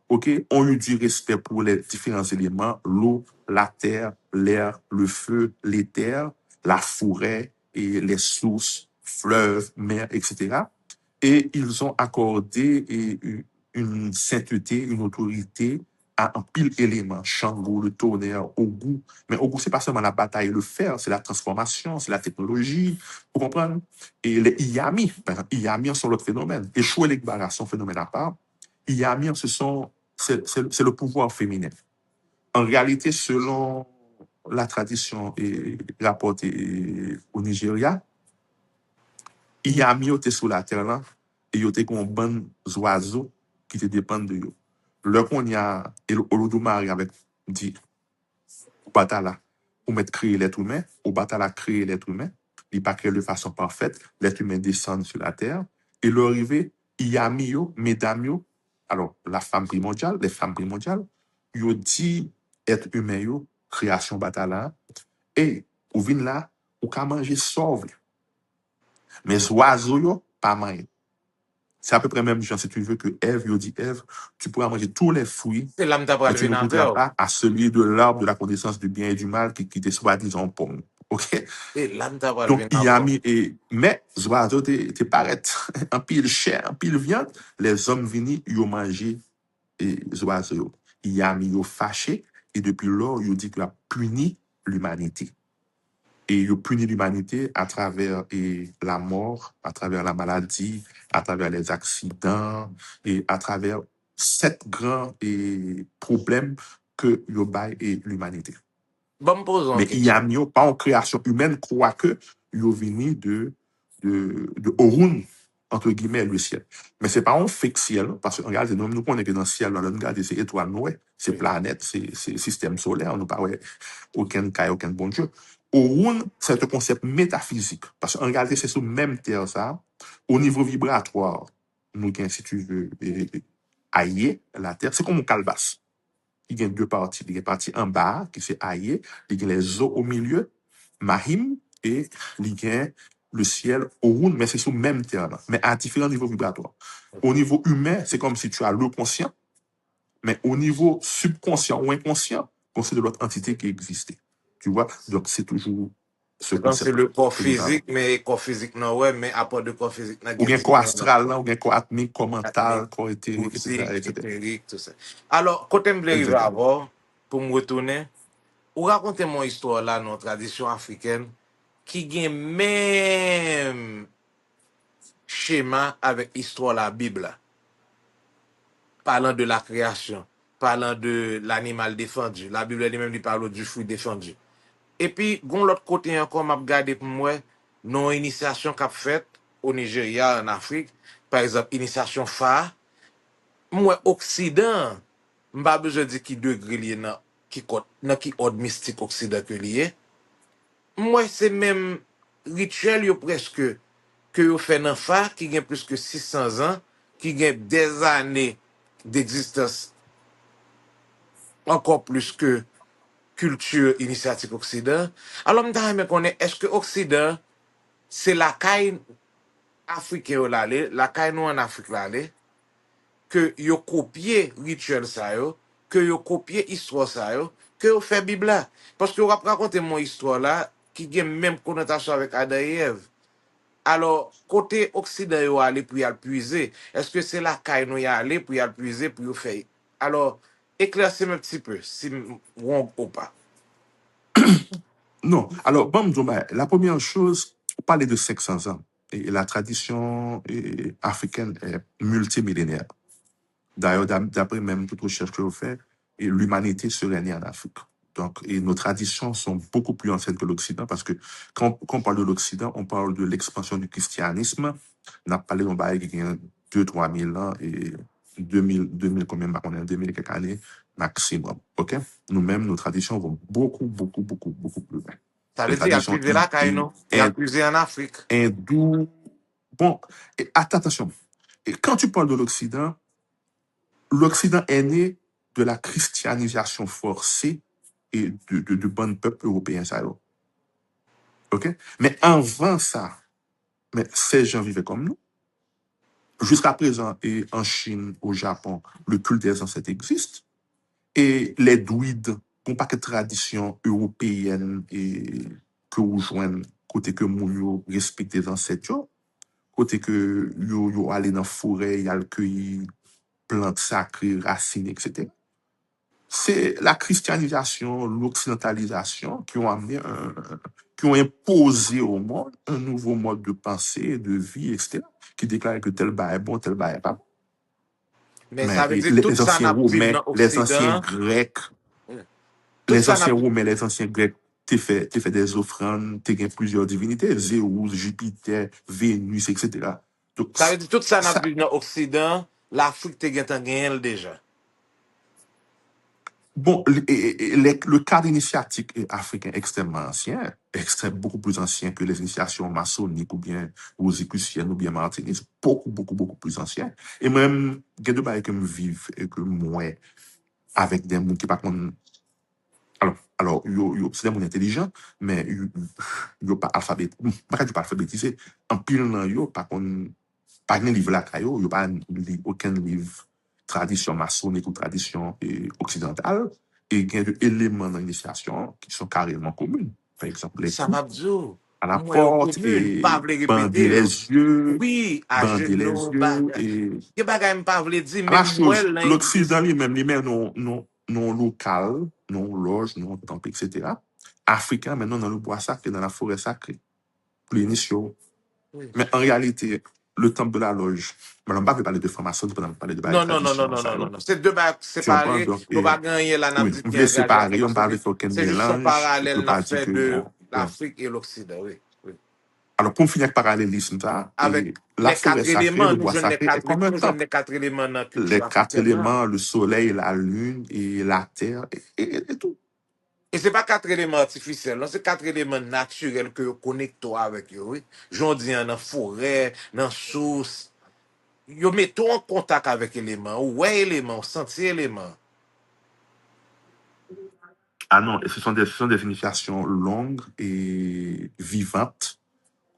OK, ont eu du respect pour les différents éléments, l'eau, la terre, l'air, le feu, l'éther, la forêt et les sources, fleuves, mers, etc. Et ils ont accordé une sainteté, une autorité à un pile élément, Shango, le tonnerre, Ogu. Mais Ogu, c'est pas seulement la bataille et le fer, c'est la transformation, c'est la technologie, vous comprenez? Et les Iyami, par exemple, Iyami sont l'autre phénomène. Et Chouelik-Bara, son phénomène à part. Iyami, c'est le pouvoir féminin. En réalité, selon la tradition rapportée au Nigeria, Iyami était sur la terre là, et il était un bon oiseaux qui te dépendent de eux. Le qu'on y a, et l'Olodumare avec dit, au Batala, pour mettre créer l'être humain, au Batala créer l'être humain, il n'est pas créé de façon parfaite, l'être humain descend sur la terre, et l'arrivée, Iyami yo, mesdames yo, alors la femme primordiale, les femmes primordiales, yo dit être humain yo, création Batala, et ou vin là, ou ka manger sauve, mais oiseaux yo, pas manger. C'est à peu près même genre, si tu veux que Ève, yo dit Ève, tu pourras manger tous les fruits, C'est l'âme mais d'avoir tu le ne goûteras ventre. pas à celui de l'arbre de la connaissance du bien et du mal qui te soi-disant pomme. OK? C'est l'âme d'avoir le Donc, il y a ventre. mis, mais, oiseaux te paraît en pile chair, en pile viande, les hommes venus, ils ont mangé les oiseaux. Il y a mis, ils ont fâché, et depuis lors, ils ont dit qu'il a puni l'humanité. Et il punit l'humanité à travers la mort, à travers la maladie, à travers les accidents et à travers sept grands problèmes que et l'humanité. Bon, me pose une Mais il y a question. mieux pas en création humaine, quoique il est venu de Orun, entre guillemets, le ciel. Mais c'est pas un fake ciel, parce que regarde, nous connaissons que dans le ciel, dans le regarde, c'est étoiles, ouais, c'est Oui. planètes, c'est système solaire, nous pas ouais, aucun cas, aucun bon Dieu. Orun, c'est un concept métaphysique, parce qu'en réalité, c'est sur même terre, ça, au niveau vibratoire, nous, si tu veux, aïe, la terre, c'est comme un calebasse. Il y a deux parties. Il y a une partie en bas qui c'est Aïe, il y a les eaux au milieu, Mahim, et il y a le ciel Orun, mais c'est sur le même terme, mais à différents niveaux vibratoires. Au Ok. niveau humain, c'est comme si tu as le conscient, mais au niveau subconscient ou inconscient, c'est de l'autre entité qui existait. Tu vois? Donc, c'est toujours ce Donc, c'est concept le corps que nous avons. physique, mais corps physique, non, ouais, mais à part de corps physique, il y a Ou bien corps différents astral, là, ou bien corps atmique, corps techniques, mental, corps éthérique, etc., boutiques, etc. éthériques, tout ça. Alors, quand je me arrivé Exactement. avant, pour me retourner, ou raconter mon histoire là, notre tradition africaine, qui a même schéma avec l'histoire de la Bible, là. Parlant de la création, parlant de l'animal défendu. La Bible elle-même lui parle du fruit défendu. Et puis, gon l'autre côté encore, m'a regardé pour moi, non initiation qu'a fait au Nigeria, en Afrique, par exemple, initiation phare, moi, Occident, m'pas besoin de dire qui degré lié dans qui ordre mystique Occident que lié. Moi, c'est même rituel yo presque que yo fait dans phare qui gagne plus que 600 ans, qui gagne des années d'existence encore plus que culture initiatique Occident. Alors, je connais, est-ce que Occident, c'est la caille africaine la caille nous en Afrique que yo copié rituel ça yo, que yo copié histoire ça yo, que yo fait Bible là. Parce que yo raconter mon histoire là, qui a même connotation avec Adam et Ève. Alors, côté Occident yo allé pour y aller puiser, est-ce que c'est la caille nous y aller pour y aller puiser pour yo faire? Alors, éclaircez-moi un petit peu, si wrong ou pas. Non. Alors, bon, la première chose, on parlait de 500 ans. Et la tradition africaine est multimillénaire. D'ailleurs, d'après même toute recherche que vous faites, l'humanité serait née en Afrique. Donc, et nos traditions sont beaucoup plus anciennes que l'Occident parce que quand on parle de l'Occident, on parle de l'expansion du christianisme. On a parlé d'un bail qui a 2-3 000 ans et 2000 combien, on est 2000 et quelques années maximum. OK? Nous-mêmes, nos traditions vont beaucoup, beaucoup, beaucoup, beaucoup plus loin. Ça Les veut dire, il a traditions puisé la caille, non? Il a puisé en Afrique. hindoues. Bon, et attention. Et quand tu parles de l'Occident est né de la christianisation forcée et de bon peuple européen. Ça, là. OK? Mais avant ça, mais ces gens vivaient comme nous. Jusqu'à présent, et en Chine, au Japon, le culte des ancêtres existe. Et les druides n'ont pas que tradition européenne et que vous joignez côté que moun respecte les ancêtres, yo. Côté que yo aller dans la forêt, y a le cueillir plantes sacrées, racines, etc. C'est la christianisation, l'occidentalisation qui ont imposé au monde un nouveau mode de pensée, de vie, etc., qui déclare que tel bas est bon, tel bas est pas bon. Mais ça Mais veut dire tout les ça anciens n'a dit Romains, dans l'Occident. Tout les ça n'a anciens Romains, les anciens Grecs, t'es fait des offrandes, t'es gagné plusieurs divinités, Zeus, Jupiter, Vénus, etc. Donc, ça veut dire tout ça n'a ça, dit dans l'Occident, l'Afrique te gagné déjà. bon, le cadre initiatique africain est extrêmement ancien, beaucoup plus ancien que les initiations maçonniques ou bien rosicruciennes ou bien martinistes, beaucoup, beaucoup, beaucoup plus ancien. Et même, il y a des choses que je vive et que moi, avec des gens qui par contre, c'est des gens intelligents, mais ils sont pas alphabétisés, pas alphabétisés. En pile, yo, par contre, pas de livre là, yo, yo pas aucun livre tradition maçonnique ou tradition occidentale, et il y a des éléments dans l'initiation qui sont carrément communs. Par exemple, les Ça coups m'a dit, à la moi, au porte commune, pas et vle bander répéter. les yeux, Oui, à bander les genoux, yeux bagay. et Que bagay pas vle dire, à la même moi, chose, dans l'Occident l'église. lui-même, non local, non loge, non temple, etc. Africain, maintenant, dans le bois sacré, dans la forêt sacrée, pour les initiaux. Oui. Mais en réalité, le temple de la loge, mais on ne va pas parler de franc-maçon, on va parler de Non, non, non, non, tradition, non, ça, non, là. non, non. C'est deux bagues Tu comprends? séparées. Donc, Nous pas gagner là, n'a oui, dit on qu'il y a veut engagé séparer, on franc-maçonnerie. parle aucun C'est juste un mélange, on parallèle peut n'a pas dire fait que, de ouais. l'Afrique et l'Occident, oui. Oui. Alors, pour finir avec parallélisme, ça, Avec et la les forêt quatre sacrée, éléments, le bois sacré est comme un nous jeunes temple. les quatre éléments dans la culture Les 4 africaine, là. éléments, le soleil, la lune et la terre et tout. Et c'est pas quatre éléments artificiels, non, c'est quatre éléments naturels que vous connectez avec eux, oui. J'en dis dans la forêt, dans la source. Vous mettez en contact avec éléments, ouais, éléments, senti éléments. Ah non, et ce sont des initiations longues et vivantes.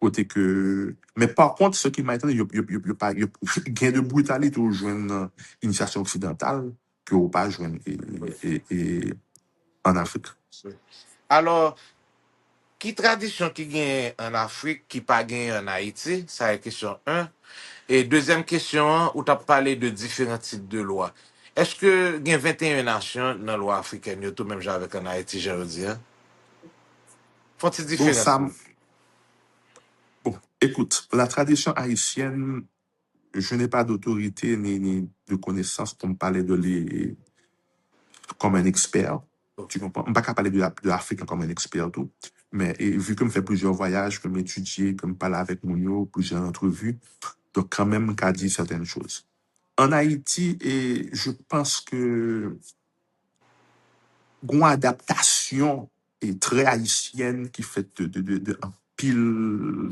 Côté que... Mais par contre, ce qui m'a étonné, il y a gain de brutalité au joindre initiation occidentale que au pas joindre Oui, en Afrique. oui. Alors, qui tradition qui gagne en Afrique, qui pas gagne en Haïti? Ça est question 1. Et deuxième question, où tu as parlé de différents types de lois. Est-ce que il y a 21 nations dans la loi africaine, tout même genre avec en Haïti, je veux dire? Font-ils Bon, différence? ça, bon, écoute, la tradition haïtienne, je n'ai pas d'autorité ni de connaissances pour me parler de les comme un expert. Tu Ok. comprends? Je ne peux pas parler de l'Afrique comme un expert, tout. Mais vu que je fais plusieurs voyages, que m'étudier, que me parler avec Mounio, plusieurs entrevues, donc quand même, qu'à dire certaines choses. En Haïti, et je pense que une adaptation est très haïtienne qui fait de un pile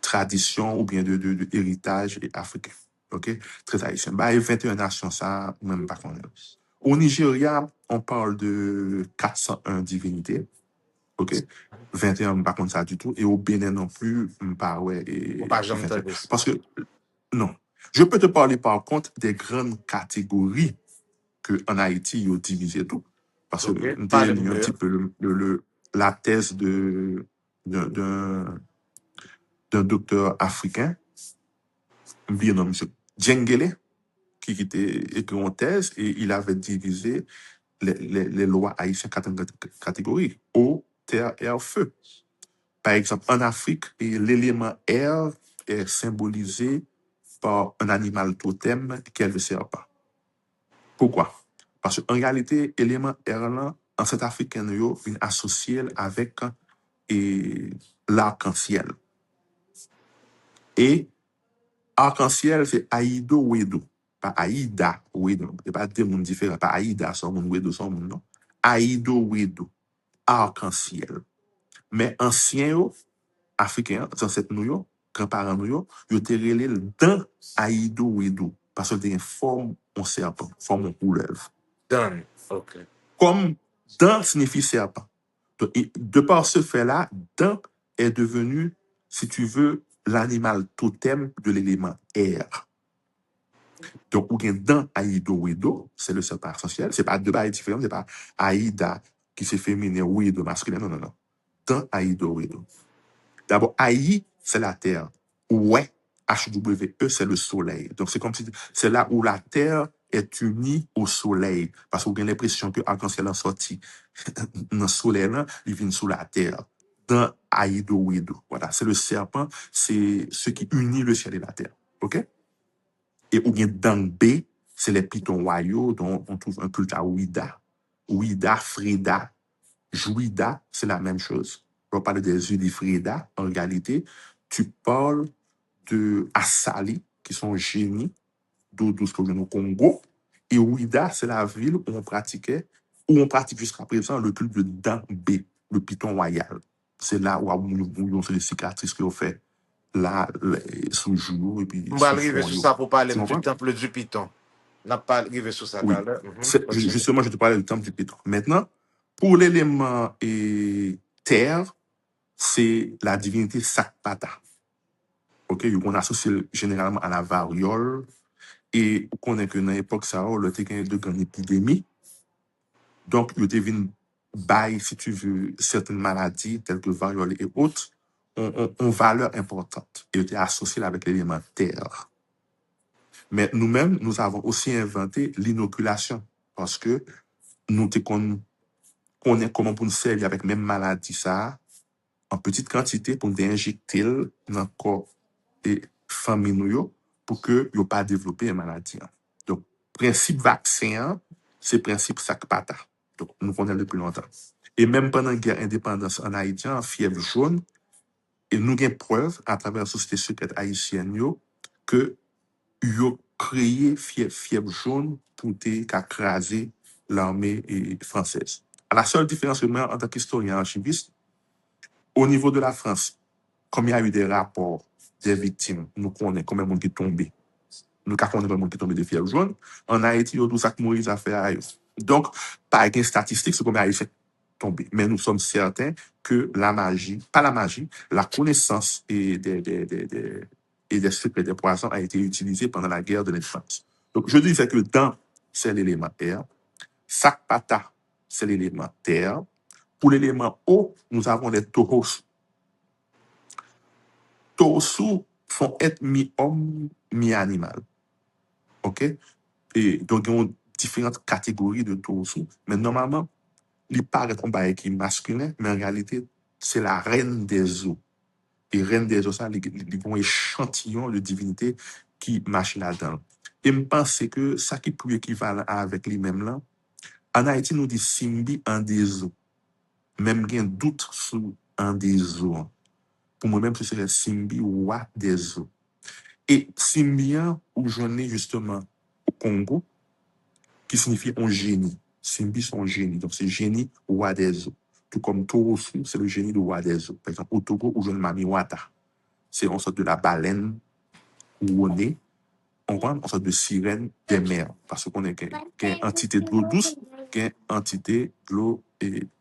tradition ou bien de héritage africain. OK? Très haïtien. Bah, et 21 nations, ça, même pas qu'on est. Au Nigeria, on parle de 401 divinités. OK? 21, pas contre ça du tout. Et au Bénin non plus, pas ouais, Ou et pas jamais 21. entendu ça. Parce que, non. Je peux te parler par contre des grandes catégories que en Haïti, ils ont divisé tout. Parce que Ok. nous avons Parlez-moi un petit de. peu la thèse d'un docteur africain, bien nommé M. Djengele, qui était écrit en thèse et il avait divisé les lois haïtiennes en quatre catégories: eau, terre, air, feu. Par exemple, en Afrique, l'élément air est symbolisé par un animal totem qui est le serpent. Pourquoi? Parce qu'en réalité, l'élément air, là, en cet africain, il est associé avec et, l'arc-en-ciel. Et arc-en-ciel, c'est Aïdo Wedo. Pas Aïda Wedo. C'est pas deux mondes différents. Pas Aïda, son monde, Wedo, son monde, non. Aïdo Wedo. Arc-en-ciel. Mais ancien, africain, dans cette nous, grands-parents nous, ils ont relé dans Aïdo Wedo. Parce que c'est une forme en serpent, forme en couleuvre. Done. Ok. Comme dans signifie serpent. Donc, de par ce fait-là, dans est devenu, si tu veux, l'animal totem de l'élément air. Donc, ou bien dans Aïdo Wedo, c'est le serpent essentiel. C'est pas deux bails différents, c'est pas Aïda qui c'est féminin, Wedo masculin. Non, non, non. Dans Aïdo Wedo. D'abord, Aïe, c'est la terre. Ouais, HWE, c'est le soleil. Donc, c'est comme si c'est là où la terre est unie au soleil. Parce qu'on a l'impression que l'arc-en-ciel est sorti dans le soleil, là, il vient sous la terre. Dans Aïdo Wedo. Voilà, c'est le serpent, c'est ce qui unit le ciel et la terre. OK? Et ou bien dans B, c'est les pitons royaux dont on trouve un culte à Ouida. Ouida, Frida, Jouida, c'est la même chose. On parle des Unifrida, en réalité, tu parles de Assali, qui sont génies, d'où ce que vient au Congo. Et Ouida, c'est la ville où on pratiquait, où on pratique jusqu'à présent le culte de Dambé, le python royal. C'est là où c'est les cicatrices qu'on fait là, sous le jour et puis On va sous le arriver front. sur ça pour parler Tu du comprends? temple du Python. On n'a pas arrivé sur ça tout à Oui. l'heure. Continue. Justement, je te parlais du temple du pétrole. Maintenant, pour l'élément terre, c'est la divinité Sakpata. OK? On associe généralement à la variole. Et on connaît que dans l'époque, ça a le tékin de grande épidémie. Donc, il devine bail, si tu veux, certaines maladies telles que variole et autres, ont valeur importante. Et était associé avec l'élément terre. Mais nous-mêmes, nous avons aussi inventé l'inoculation. Parce que nous te connaissons comment pour nous servir avec même maladie ça, en petite quantité pour nous injecter dans le corps et famille nous yo, pour que yo pas développer une maladie. Donc, principe vaccin, c'est principe sac-pata. Donc, nous connaissons depuis longtemps. Et même pendant la guerre indépendance en Haïti, en fièvre jaune, et nous avons preuve à travers la société secrète haïtienne yo, que yo créé fièvre jaune pour écraser l'armée française. La seule différence que moi, en tant qu'historien archiviste, au niveau de la France, comme il y a eu des rapports des victimes, nous connaissons combien de monde qui est tombé. Nous connaissons combien de monde qui est tombé de fièvre jaune. En Haïti, il y a tout ça que Moïse a fait à eux. Donc, pas une statistique, c'est combien Haïti est tombé. Mais nous sommes certains que la magie, pas la magie, la connaissance et des secrets des poisons a été utilisée pendant la guerre de l'indépendance. Donc, je disais que dans, c'est l'élément air. Sakpata, c'est l'élément terre. Pour l'élément eau, nous avons les Tohosu. Tohosu font être mi-homme, mi-animal. OK? Et donc, il y a différentes catégories de Tohosu. Mais normalement, il paraît qu'on va être masculin, mais en réalité, c'est la reine des eaux. Et reine des eaux, ça, il y a un échantillon de divinité qui marche là-dedans. Et je pense que ça qui peut équivalent avec lui-même là, en Haïti, nous dit Simbi en des eaux. Même il y a un doute sur un des eaux. Pour moi-même, ce serait Simbi roi des eaux. Et Symbian, où j'en ai justement au Congo, qui signifie un génie. Simbi, c'est un génie. Donc, c'est génie roi des eaux. Tout comme Torosu, c'est le génie du roi des eaux. Par exemple, au Togo, où j'en ai Mami Wata. C'est en sorte de la baleine où on est, on parle en sorte de sirène des mers. Parce qu'on est qu'une entité de l'eau douce, qu'une entité de l'eau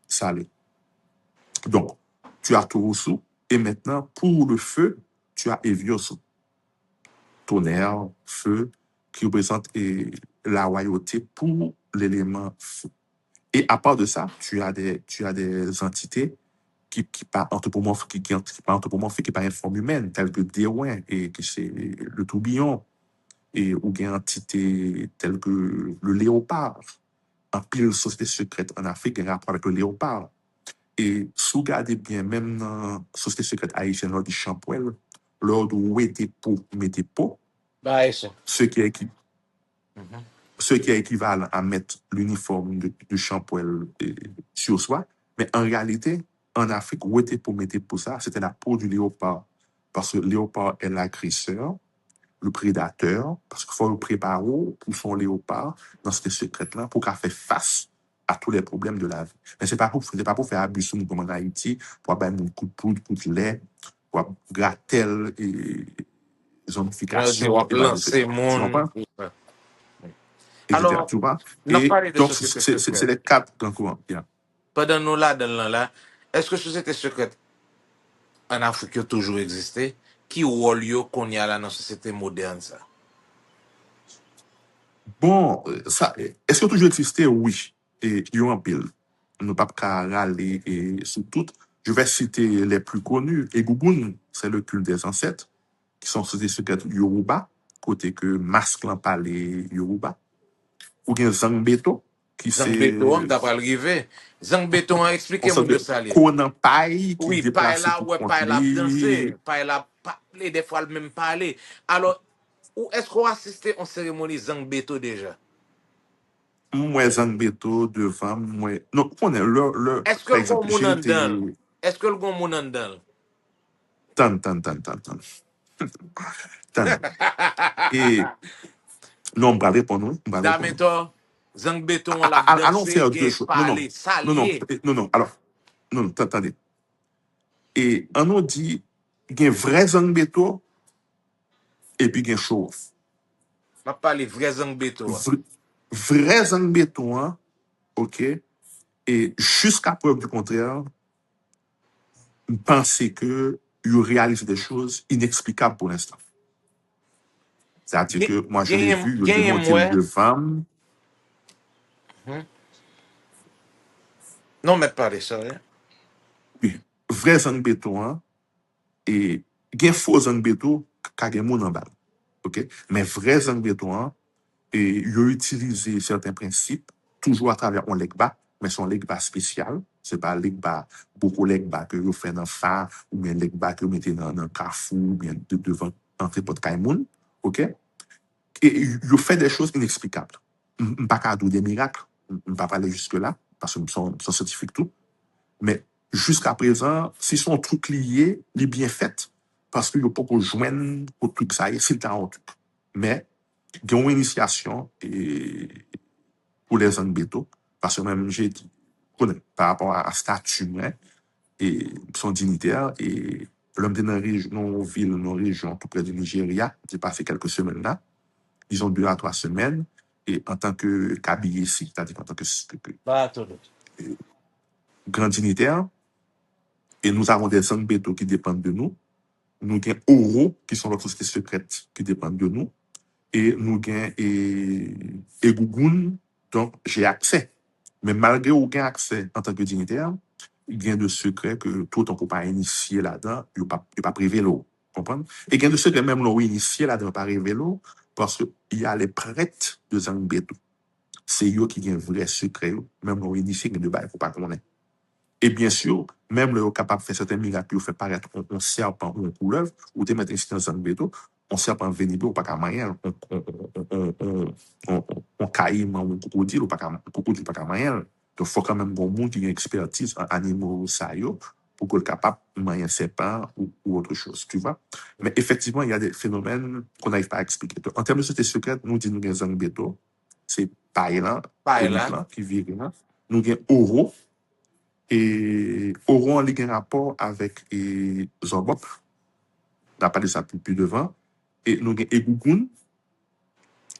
salée. Donc, tu as Torosu, et maintenant, pour le feu, tu as Eviosu. Tonnerre, feu, qui représente la royauté pour l'élément feu. Et à part de ça, tu as des entités qui pas anthropomorphes, qui pas anthropomorphes, qui pas une forme humaine, telles que Déouin, et que c'est le tourbillon, et ou bien entités telles que le léopard. En pile société secrète en Afrique, il y a un rapport avec le léopard. Et si vous regardez bien, même dans la société secrète haïtienne, lors du Champouel, lors de Métépo, Bah, ça. ce qui est équivalent à mettre l'uniforme de Champouel sur soi. Mais en réalité, en Afrique, où était pour mettre pour ça, c'était la peau du léopard. Parce que le léopard est l'agresseur, le prédateur, parce qu'il faut le préparer pour son léopard dans cette secrète-là pour qu'il fasse face à tous les problèmes de la vie. Mais ce n'est pas pour faire abus comme en Haïti, pour avoir un coup de poudre, coup de lait, pour gratter et Je dis, zonification, et pas de ce lancer tu mon. comprends? Etc. Alors, Tu vois? on a Et parlé de donc, société c'est secrète. les quatre grands courants. Yeah. Pendant nous là, est-ce que société secrète en Afrique a toujours existé? Qui rôle qu'on y a là dans la société moderne ça? Bon, ça, est-ce que toujours existé? Oui. Et il y a un pile. Nous pas qu'à râler et sur toutes. Je vais citer les plus connus. Egungun, c'est le culte des ancêtres, qui sont sociétés secrètes Yoruba, côté que masque en parler Yoruba. Ou bien Zangbeto, qui Zang Beto, on c'est t'a pas arrivé. Zang Beto, on sort expliquez-moi de de ça. Conan Pai qui Oui, pas déplacé là, pour ouais, pas là contenir. danser, pas là parler, des fois même parler. Alors, où est-ce qu'on assiste à une cérémonie Zang Beto déjà? Moi, Zangbeto devant moi. Non, on est Est-ce que par le gon exemple, moun j'ai en été. dedans? Est-ce que le gon moun en dedans? Tan. Tan. Et non, on va répondre, on va répondre. Dameto, Zang Beto, on l'a Allons dansé, faire deux gay, choses. parler, ça lié. Non. Alors, non, attendez. Et on nous dit, il y a un vrai Zangbeto et puis il y a un show. Ma parler vrai Zang Beto. Vrai Zangbeto, hein, OK? Et jusqu'à preuve du contraire, penser que il réalise des choses inexplicables pour l'instant. C'est-à-dire que moi, je l'ai vu, le Gagne démonter moi. de femme. Non, mais parler ça, hein. Oui, vrai Zangbeto, hein, et il y a un faux Zangbeto qui a moun en bas. OK? Mais vrai Zangbeto, hein, et il a utilisé certains principes, toujours à travers un legba, mais son legba spécial. C'est pas legba, beaucoup legba que vous faites dans phare, ou bien legba que vous mettez dans un carrefour, ou bien devant l'entrée de Kaimoun. OK? Et il fait des choses inexplicables. Je ne pas qu'à des miracles, je ne pas aller jusque-là, parce que sont scientifiques tout. Mais jusqu'à présent, si son truc lié, il est bien fait, parce qu'il n'y a pas qu'on joigne au truc ça, c'est le temps. Mais il y a une initiation pour les Zangbeto, parce que même j'ai dit, par rapport à statut hein, et son dignitaire, et l'homme dans une ville, dans une région tout près du Nigeria, j'ai passé quelques semaines là, disons 2 à 3 semaines, et en tant que Kabi ici, c'est-à-dire en tant que Pas tout. grand dignitaire, et nous avons des Zangbeto qui dépendent de nous, nous avons Oro, qui sont notre société secrète, qui dépendent de nous, et nous avons Egungun, donc j'ai accès. Mais malgré aucun accès en tant que dignitaire, il y a de secrets que tout on peut pas initier là-dedans, il pas privé l'eau. Comprendre? Et il y a de secrets même l'eau initié là-dedans, pas privé l'eau, parce que il y a les prêtres de Zangbeto. C'est eux qui ont un vrai secret, même l'eau initié, il y a de bail, faut pas connaître. Et bien sûr, même le capable de faire certains miracles, il fait paraître un serpent ou un couleuvre, ou de mettre un Zangbeto, un serpent venimeux ou pas qu'à moyen, un caïman ou un crocodile ou pas qu'à moyen. Donc, il faut quand même bon monde qui a une expertise en animaux ça pour que le capable de moyen serpent ou autre chose, tu vois. Mais effectivement, il y a des phénomènes qu'on n'arrive pas à expliquer. Donc, en termes de société secrète, nous disons que Zangbeto, c'est païlan, Pas conique là. là, qui vit là. Nous avons Oro, et auront un rapport avec Zorbop, on a parlé de ça plus devant, et nous avons Egougoun,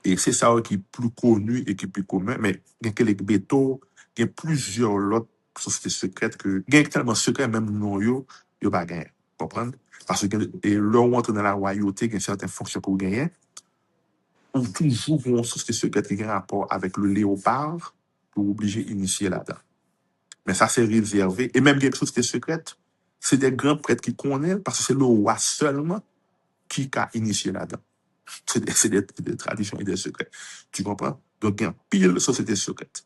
et c'est ça qui est plus connu et qui est plus commun, mais il y a quelques bétos, il y a plusieurs autres sociétés secrètes que, il y a tellement secret, même non, yo pas gagné, comprendre? Parce que, et là, on entre dans la royauté, il y a certaines fonctions pour gagner, ou toujours une société secrète qui a un rapport avec le léopard, pour obliger d'initier là-dedans. Mais ça, c'est réservé. Et même quelque chose qui est secrète, c'est des grands prêtres qui connaissent parce que c'est le roi seulement qui a initié là-dedans. C'est des traditions et des secrets. Tu comprends? Donc, il y a pile de sociétés secrètes.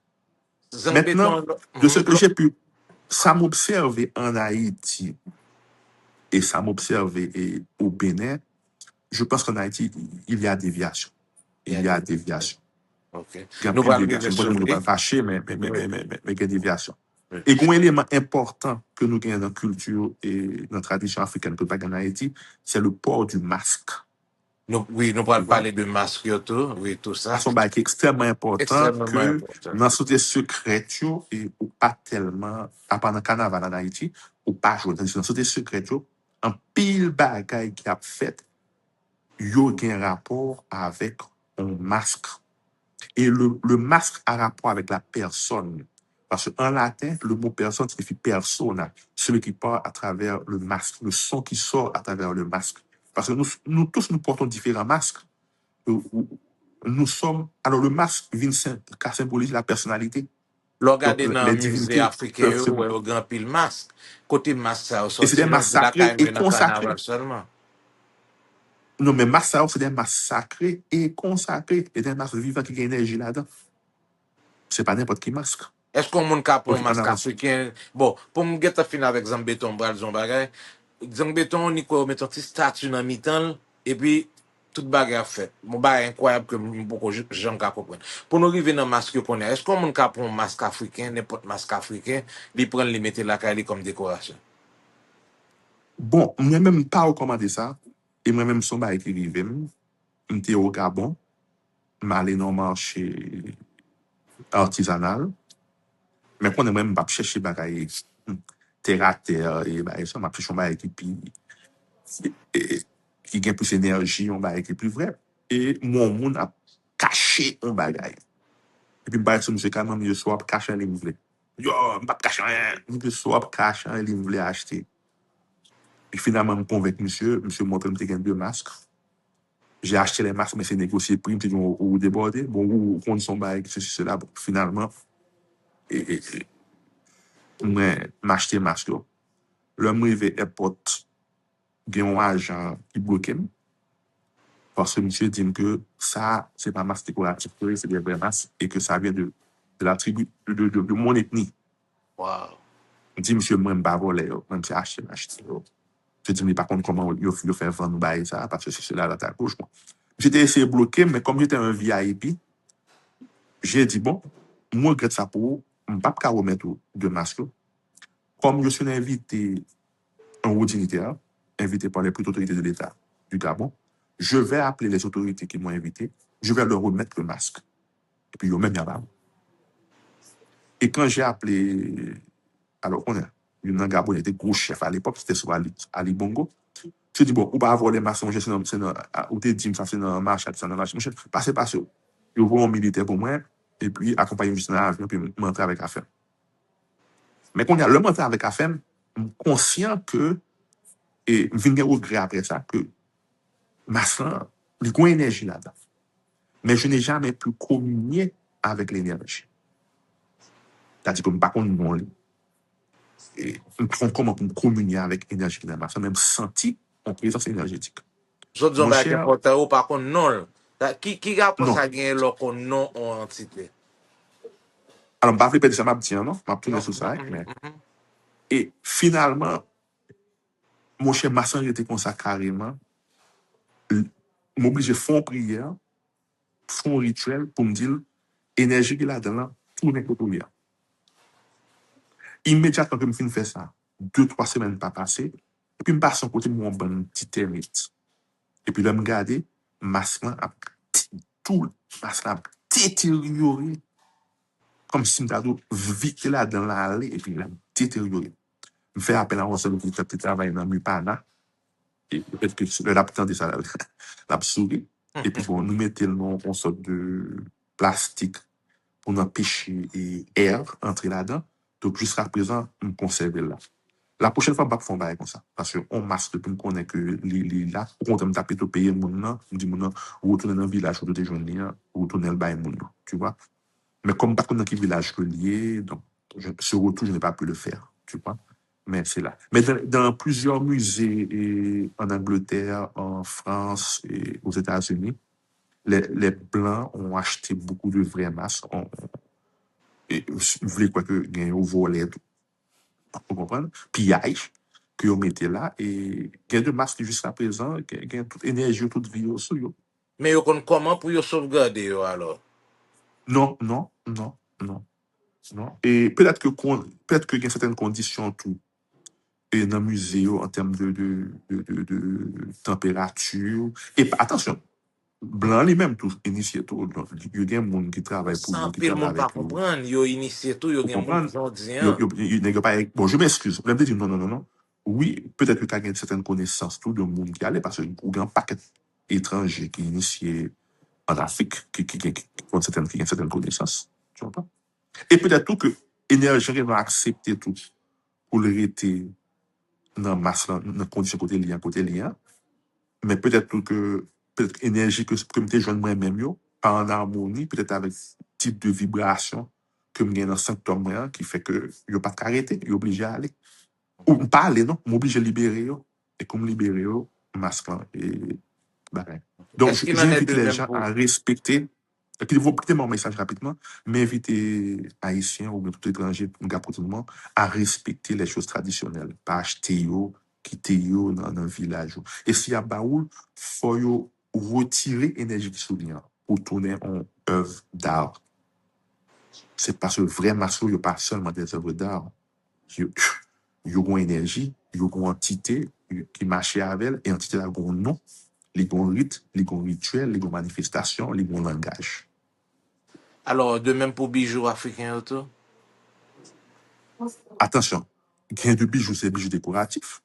Maintenant, Zangbeton, de ce que j'ai pu, ça m'observer en Haïti et ça m'observer au Bénin, je pense qu'en Haïti, il y a déviation. il y Il a y a des. déviation. Ok. Il y a Nous pile allons de arriver déviation. Moi, je sur ne veux pas lui. fâcher, mais Oui. il y a déviation. Oui. Et un élément important que nous avons dans la culture et dans la tradition africaine que nous avons en Haïti, c'est le port du masque. Oui, nous Tu allons vois? parler de masque, tout. Oui, tout À ça. son bail qui est extrêmement important Extrêmement que important. dans la société secrète, et ou pas tellement, à part dans le carnaval en Haïti, ou pas jouer. Dans la société secrète, un pile bagaille qui a fait, yo a un rapport avec un masque. Et le masque a rapport avec la personne. Parce qu'en latin, le mot personne signifie persona, celui qui parle à travers le masque, le son qui sort à travers le masque. Parce que nous tous, nous portons différents masques. Nous sommes. Alors, le masque vient symboliser la personnalité. Donc, Regardez dans le les musée divinités africain, peuvent se. où est au grand pile masque. Côté masque, ça a Et c'est des sorti, non, masques de la sacrés caille, et mais dans le carnaval consacrés. seulement. Non, mais masques, c'est des masques sacrés et consacrés. Et des masques vivants qui ont énergie là-dedans. C'est pas n'importe qui masque. Est-ce qu'on monde cap un OK, en masque avance. africain? Bon, pour me get fin avec Zambéton, bral, zon bagay. Zambéton, ni quoi, metton ti statue dans mi-temps, et puis, tout bagay a fait. Mon bagay incroyable que beaucoup de gens comprennent. Pour nous arriver dans le masque qu'on est, est-ce qu'on monde cap un masque africain, n'importe masque africain, li prend, li mette la caille comme décoration? Bon, moi-même, pas recommandé ça. Et moi-même, son bail qui arrivé, j'étais au Gabon, m'aller dans le marché artisanal. Mais quand on même pas chercher bagaille terre à terre et bah ça m'a cherché un bail qui gagne plus d'énergie, un bail qui est plus vrai. Et mon monde a caché un bagaille. Et puis bail ça monsieur quand même je soit caché un livre. Yo, pas caché rien, je soit caché un livre voulait acheter. Et finalement me convainc monsieur montre me gagne deux masques. J'ai acheté les masques mais c'est négocié prix me ou débordé. Bon ou condition bail ceci cela bon, finalement et moi m'acheter masque. Le arrivé airport gen un agent qui bloquait parce que monsieur dit que ça, c'est pas masse décoratif, c'est des vrais masques et que ça vient de la tribu, de mon ethnie. Wow. Je dis, monsieur, moi, je ne vais pas voler, même si acheter. Je dis, mais par contre, comment il fait vendre ça, parce que c'est cela dans ta gauche. J'étais essayé de bloquer, mais comme j'étais un VIP, j'ai dit, bon, moi, je regrette ça pour vous, je ne vais pas remettre de masque. Comme je suis un invité, un haut dignitaire, invité par les plus hautes autorités de l'État du Gabon, je vais appeler les autorités qui m'ont invité, je vais leur remettre le masque. Et puis, eux-mêmes, ils vont. Et quand j'ai appelé, alors, on a, un Gabon était gros chef à l'époque, c'était sur Ali Bongo. Je dis, bon, ou pas avoir les masques, ou te dit, ça c'est dans un marché, c'est dans un marché. Passez. Ils vont un militaire pour moi, et puis accompagner juste dans l'avion, puis m'entrer avec affaire. Mais quand il y a le monter avec affaire, conscient que, et je viens de regret après ça, que ma sang, il y a une énergie là-dedans. Mais je n'ai jamais pu communier avec l'énergie. C'est-à-dire que je ne sais pas qu'on nous. Et comment pour communier avec l'énergie qui est dans la masse, même sentir en présence énergétique. Sot zon Mon ba ke cher, pote ou pa kon non. Ki rapor non. sa gen lo kon non ou entite? Alors, je ne vais pas dire ça, je non, je vais tourner Non, sur non, ça, mais. Et finalement, mon cher Masson était comme ça carrément, m'oblige à faire une prière, faire un rituel pour me dire, énergie qu'il a dans là, tout n'est pas pour lui. Immédiatement que je finis de faire ça, 2, 3 semaines pas passées, et puis je passe à côté de mon bon petit termite. Et puis là, je me regarde, Masson a tout, Masson a détérioré, comme si je m'avais vite là dans l'allée, et puis il a détérioré. Je fais appel à un seul qui travaille dans Mupana, et peut-être que le lapin de ça, la souris. Et puis bon, nous mettons une sorte de plastique pour empêcher l'air entrer là-dedans. Donc jusqu'à présent, on conserve là. La prochaine fois, on va faire un bail comme ça. Parce qu'on masque depuis qu'on connaît que les là, au contraire, on tape tout payer le monde, on dit monde, ou retourner dans le village où tu es ou retourner le bail monde, tu vois. Mais comme pas dans quel village que lié, donc ce retour, je n'ai pas pu le faire, tu vois. Mais c'est là. Mais dans plusieurs musées en Angleterre, en France et aux États-Unis, les Blancs ont acheté beaucoup de vraies masques. Et vous voulez quoi que gagne au volet, vous comprenez? Pillage que vous mettez là et gagne de masques jusqu'à présent, gagne toute énergie, toute vie aussi. Men yo kon koman pou yo sauvegade yo alo? Non, non, non, non, non. Et peut-être que il y a certaines conditions tout. Et dans le musée en termes de température. Et attention, blanc lui-même tout initié tout. Il y a des gens qui travaillent pour San eux, qui pil travaillent moun pa avec eux. kompran, yo inisye tou, yo Vous gen moun comprenez? ki son diyan. Bon, je m'excuse. Vous me dire non, non, non, non. Oui, peut-être que tu as une certaine connaissance tout de monde qui allait parce que vous avez un paquet étranger qui est initié en Afrique qui ont certaines connaissances. Tu vois pas? Et peut-être tout que l'énergie va accepter tout pour le rester dans masse dans condition côté lien mais peut-être énergie que me joindre moi-même yo pas en harmonie peut-être avec type de vibration que me gagne dans symptôme moi qui fait que yo pas arrêter yo obligé à aller ou pas aller non m'obligé libérer yo et comme libérer yo masque et bagaille. Donc Eski nan j'invite ede les men gens pou? à respecter qui vont quitter mon message rapidement, mais inviter Haïtiens ou bien tout étranger, à respecter les choses traditionnelles, pas acheter yo, quitter yo dans un village. Et s'il y a baoul, faut yo retirer énergie qui souvient pour tourner en œuvre d'art. C'est parce que vrai masque, yo pas seulement des œuvres d'art. Yo ont énergie, yo ont entité qui marche avec elle, et entité là, ont nom, les ont rite, les ont rituel, les ont manifestation, les ont langage. Alors, de men pou bijou afriken yo tou? Attention, gain de bijoux, c'est des bijoux décoratifs.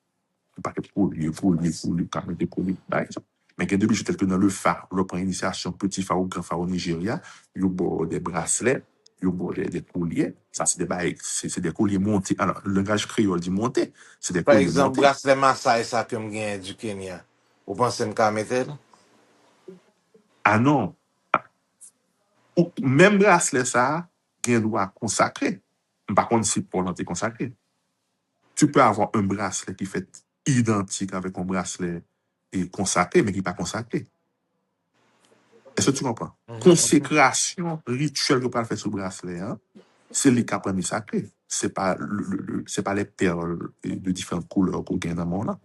Pas que pour les carnet de colis, par exemple. Mais gain de bijoux tels que dans le phare, le point initiation, petit phare ou grand phare au Nigeria, il y a des bracelets, il y a des colliers. Ça, c'est c'est des colliers montés. Alors, le langage créole dit monter, c'est des Par colliers exemple, montés. brasle Masai sa ke m gen du Kenya. Ou panse m ka metel? Ah non, ou, même bracelet, ça, gain droit consacré. Par contre, si pour l'anté consacré. Tu peux avoir un bracelet qui fait identique avec un bracelet consacré, mais qui n'est pas consacré. Est-ce que tu comprends? Consécration rituelle que tu faire sur le bracelet, hein, c'est les capes sacrés. C'est pas c'est pas les perles de différentes couleurs qu'on gagne dans le monde.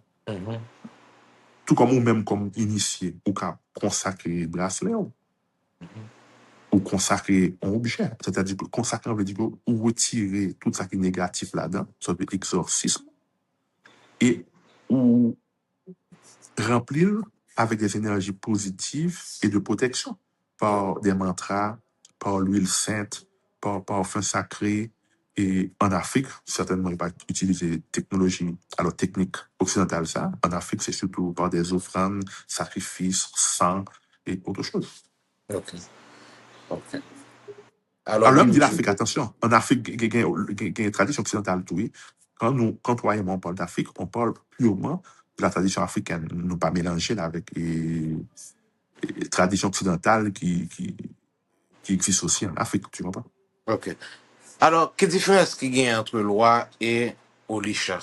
Tout comme ou même comme initié, ou qu'à consacrer le bracelet ou consacrer un objet. C'est-à-dire que consacrer, on veut dire ou retirer tout ça qui est négatif là-dedans, ça veut dire exorcisme, et ou remplir avec des énergies positives et de protection par des mantras, par l'huile sainte, par parfum sacré. Et en Afrique, certainement, il va utiliser technologie, alors technique occidentale, ça. En Afrique, c'est surtout par des offrandes, sacrifices, sang et autre chose. Ok. Ok. Alors, Alors, l'homme dit bijou. l'Afrique, attention. En Afrique, il y a une tradition occidentale, tout. Quand toi et moi, on parle d'Afrique, on parle purement de la tradition africaine. Nous pas mélanger là avec les traditions occidentales qui existent aussi en Afrique, tu comprends? Ok. Alors, ke diferens ki gen entre loi et Orisha.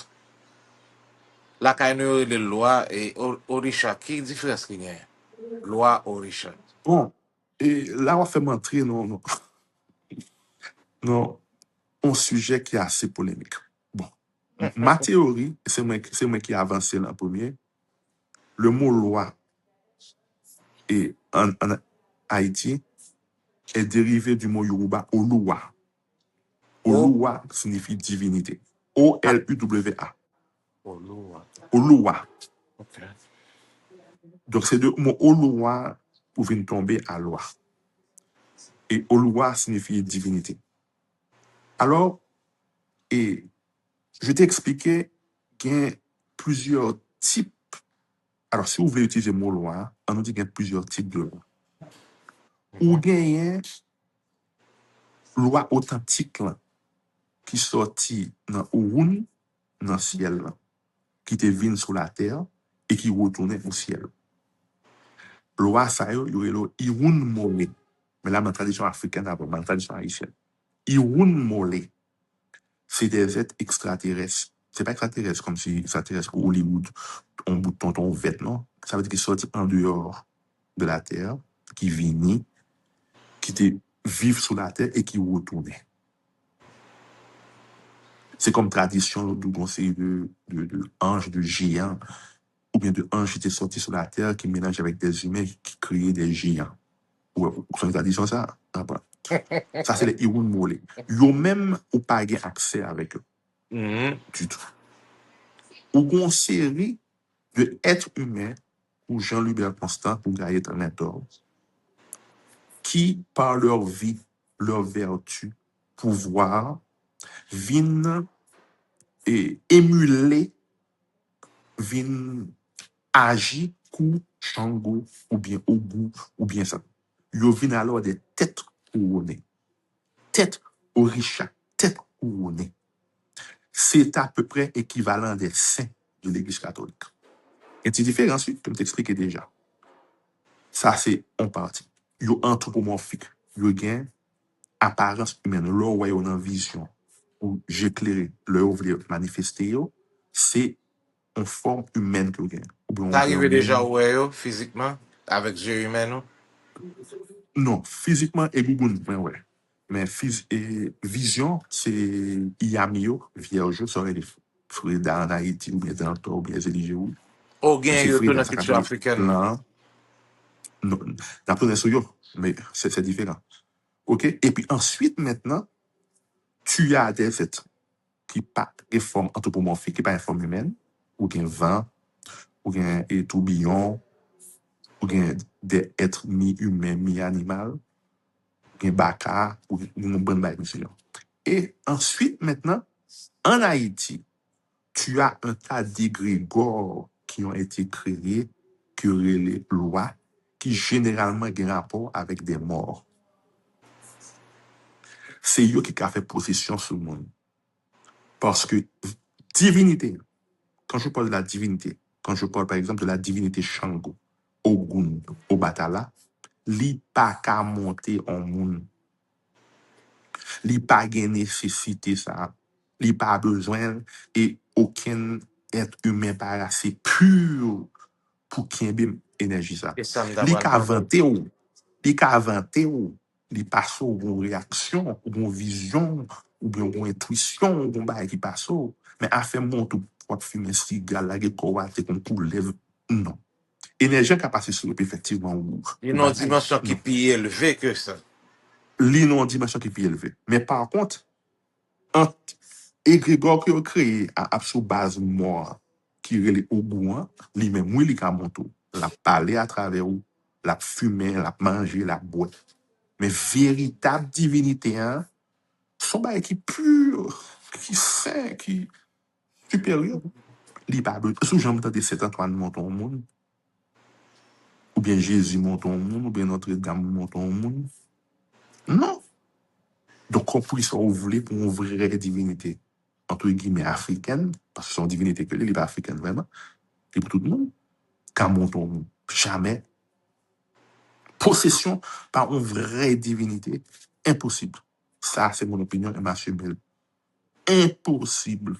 La kay nou le loi et Orisha. Qui différence qu'il y a? Loi Orisha. Bon, et là, on fait m'entrer non, un sujet qui est assez polémique. Bon, ma théorie, c'est moi qui ai avancé là en premier. Le mot loi et en Haïti est dérivé du mot Yoruba Oluwa. Oh, Oluwa signifie divinité. ah, Oluwa. oh, loi. Oluwa. Ok. Donc, c'est le mot Oluwa pour venir tomber à loi. Et Oluwa signifie divinité. Alors, et je t'ai expliqué qu'il y a plusieurs types. Alors, si vous voulez utiliser le mot loi, on nous dit qu'il y a plusieurs types de lois. Ou il y a une loi authentique là, qui sortit dans Ouroun, dans le ciel, là, qui te vient sur la terre et qui retournait au ciel. Loi, ça y est, il y aurait le Iroun Molé. Mais là, ma tradition africaine, d'abord, ma tradition haïtienne. Iroun Molé, c'est des êtres extraterrestres. C'est pas extraterrestre comme si extraterrestre au Hollywood, on bout de tonton vêtement. Ça veut dire qu'ils sortent en dehors de la terre, qui viennent, qui te vivent sous la terre et qui retournaient. C'est comme tradition du conseil de anges, de géants, ou bien de anges qui étaient sortis sur la terre, qui mélangent avec des humains, qui créaient des géants. Ouais, c'est une tradition, ça. Ah, bah. Ça, c'est les Iroun Molé. Yo même ou pas accès avec eux, du tout. Ou une série de êtres humains, ou Jean-Lubert Constant, ou Gaëtan Mentor, qui, par leur vie, leur vertu, pouvoir, viennent et émuler, viennent agir coup Shango, ou bien Ogu, ou bien ça. Yo viennent alors des têtes couronnées. Tête Orisha, tête couronnée. C'est à peu près équivalent des saints de l'Église catholique. Et c'est différent ensuite, comme t'expliquais déjà. Ça, c'est en partie. Yo anthropomorphique. Yo gain apparence humaine. Leur voyons en vision. Ou j'éclaire, leur voulait manifester, c'est une forme humaine que vous gagnez. Ou bien un grand T'arrives déjà monde. où physiquement, avec yeux humains, non? Non, physiquement, et gougoun, mais ouais. Mais vision, c'est Iamio, vierge, ça aurait des fruits dans Haïti, ou bien dans le temps, ou bien Zéligé, Ou mais gen c'est yo tou Frida, nan ça culture s'appelle africaine. plan, non, d'après sur yo, mais c'est différent. OK? Et puis ensuite, maintenant, tu as des êtres qui pas des formes anthropomorphiques, qui pas une forme humaine, ou bien vent, ou bien tourbillon, ou bien des êtres mi-humains, mi-animal, ou bien baka, ou bien une bonne bague, monsieur. Et ensuite, maintenant, en Haïti, tu as un tas d'égrégores qui ont été créés, qui auraient les lois, qui généralement ont un rapport avec des morts. C'est eux qui ont fait possession sur le monde. Parce que divinité, quand je parle de la divinité, quand je parle par exemple de la divinité Shango, Ogun, Obatala, li pas qu'à monter en monde. Li pas gen nécessité ça. Li pas besoin et aucun être humain pas assez pur pour qu'il y ait énergie ça. E sa m Li dabral ka mande. inventer ou, li ka inventer li passe ou une réaction, ou une vision, ou bien une intuition, ou bien bail qui passe ou. Mais à faire monter pour fumer cigare, la quoi, c'est qu'on lève, non. Énergie qui a passé sur le effectivement Yon ou nan bataille, dimensyon ki non. pi eleve ke sa. Li non dimension qui est plus élevée. Mais par contre, un égrégore qui a créé à sous base mort, qui est au bout, lui-même, oui, il a monté, la parlé à travers où, la fumé, la mangé, la boire. Mais véritable divinité, hein, son bail qui pur, qui saint, qui supérieur. Li pas besoin. Sous j'entends de Saint-Antoine monte au monde, ou bien Jésus monte au monde, ou bien Notre-Dame monte au monde. Non. Donc, on pourrait se voulez pour une vraie divinité, entre guillemets, africaine, parce que c'est une divinité que n'est pas africaine vraiment, et pour tout le monde, quand monte jamais. Possession par une vraie divinité, impossible. Ça, c'est mon opinion et ma Bell. Impossible.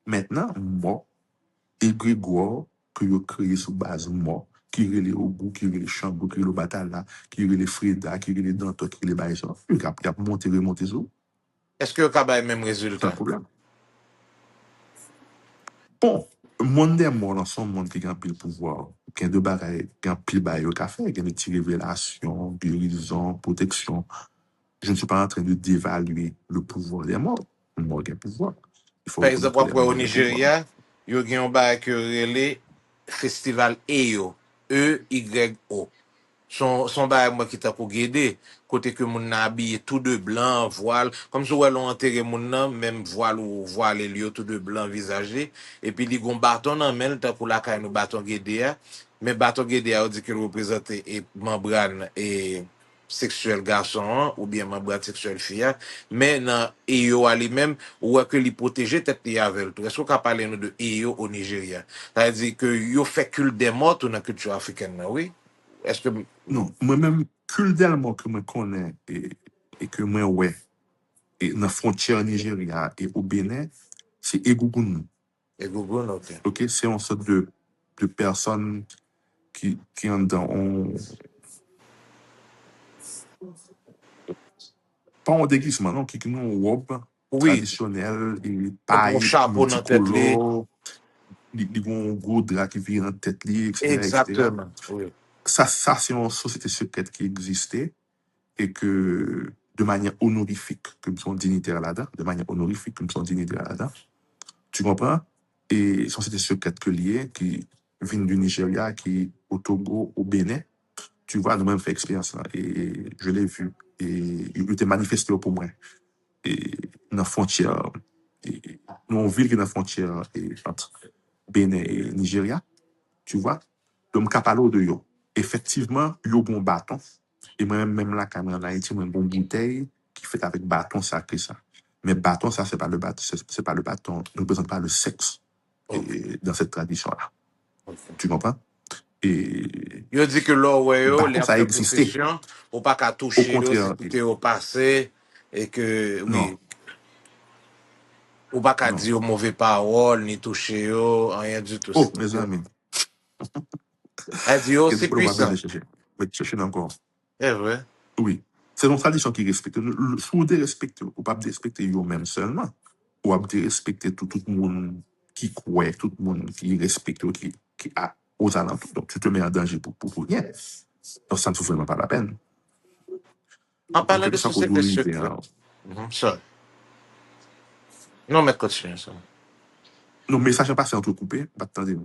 Maintenant, moi, et Grégoire, que yo créé sous base moi, qui relè Ogu, qui relè Chambo, qui relè Batala, qui relè Freda, qui relè Danto, qui relè Baïsa, il a monté, remonté sous, Est-ce que vous avez le même sans résultat? problème. Bon, monde des morts dans son monde qui a pile pouvoir, qui a de bagaille, qui a pile bail au café, qui a de petites révélations, guérison, protection. Je ne suis pas en train de dévaluer le pouvoir des morts. Le mort a pouvoir. Il faut Par reconnaître exemple, que les après au morts ont pouvoir. Nigeria, yo gen yon ba ke rele Festival EYO. E-Y-O. Son ba moi qui t'a pour guider. Côté que moun nan habillé tout de blanc, voile. Comme si ouais l'on enterré moun nan, même voile ou voile liyo tout de blanc visagé. Et puis li gon bâton nan men, t'as pour la caille nou bâton guédé. Mais bâton guédé a dit qu'il représente et membrane et sexuel garçon hein, ou bien membrane sexuel fille. Hein. Mais dans EYO à lui-même, ou que li protéger tête li avec tout. Est-ce qu'on peut parler nous de EYO au Nigeria? C'est-à-dire que yo fait culte des morts dans la culture africaine, là, oui? Est-ce que Non, moi-même, culturellement que je connais et que moi, ouais, et dans la frontière Nigeria et au Bénin, c'est Egungun. et Google, ok. OK? C'est une sorte de personnes qui ont dans, pas en déguisement, non, qui ont une robe Oui, traditionnelle, et et pour un taille chapeau dans la tête, multicolore, ils ont un gros drap qui vient en tête, etc., etc. exactement. Oui. Ça, c'est une société secrète qui existait et que, de manière honorifique, comme son dignitaire là-dedans, de manière honorifique, comme son dignitaire là-dedans, tu comprends? Et société secrète que liée, qui vient du Nigeria, qui au Togo, au Bénin, tu vois, nous-mêmes fait expérience là, et je l'ai vu, et il était manifesté pour moi, et dans la frontière, et nous, on vit dans la frontière et, entre Bénin et Nigeria, tu vois, donc, capalo de yo. Effectivement, yo bon bâton, et moi-même, même là, quand en Haïti, moi, bon bouteille qui fait avec bâton sacré ça. Mais bâton, ça, c'est pas le bâton, c'est pas le bâton, ne représente pas le sexe Ok. et, dans cette tradition-là. Ok. Tu comprends? Et Yo dit que là, ouais, yo, les bâton, a ça a fait existé. procession, ou pas qu'à Au toucher, yo, si contraire, tout est au passé, et que, non, oui, ou pas qu'à non. dire aux mauvais paroles, ni toucher, yo, rien du tout. Oh, mes amis, Elle dit, oh, qu'est-ce c'est que vous puissant. de chercher? Oui, chercher encore. C'est vrai. Oui. C'est une tradition qui respecte. Si vous respectez, ou pas respecter vous-même seulement, ou pas respecter tout le monde qui croit, tout le monde qui respecte, qui a aux alentours. Donc, tu te mets en danger pour rien. Donc, ça ne vaut vraiment pas la peine. En Donc, parlant quel de que soit société aujourd'hui, secrète. Ça. Non, mais continue ça. nos messages sont passés entrecoupés. Attendez.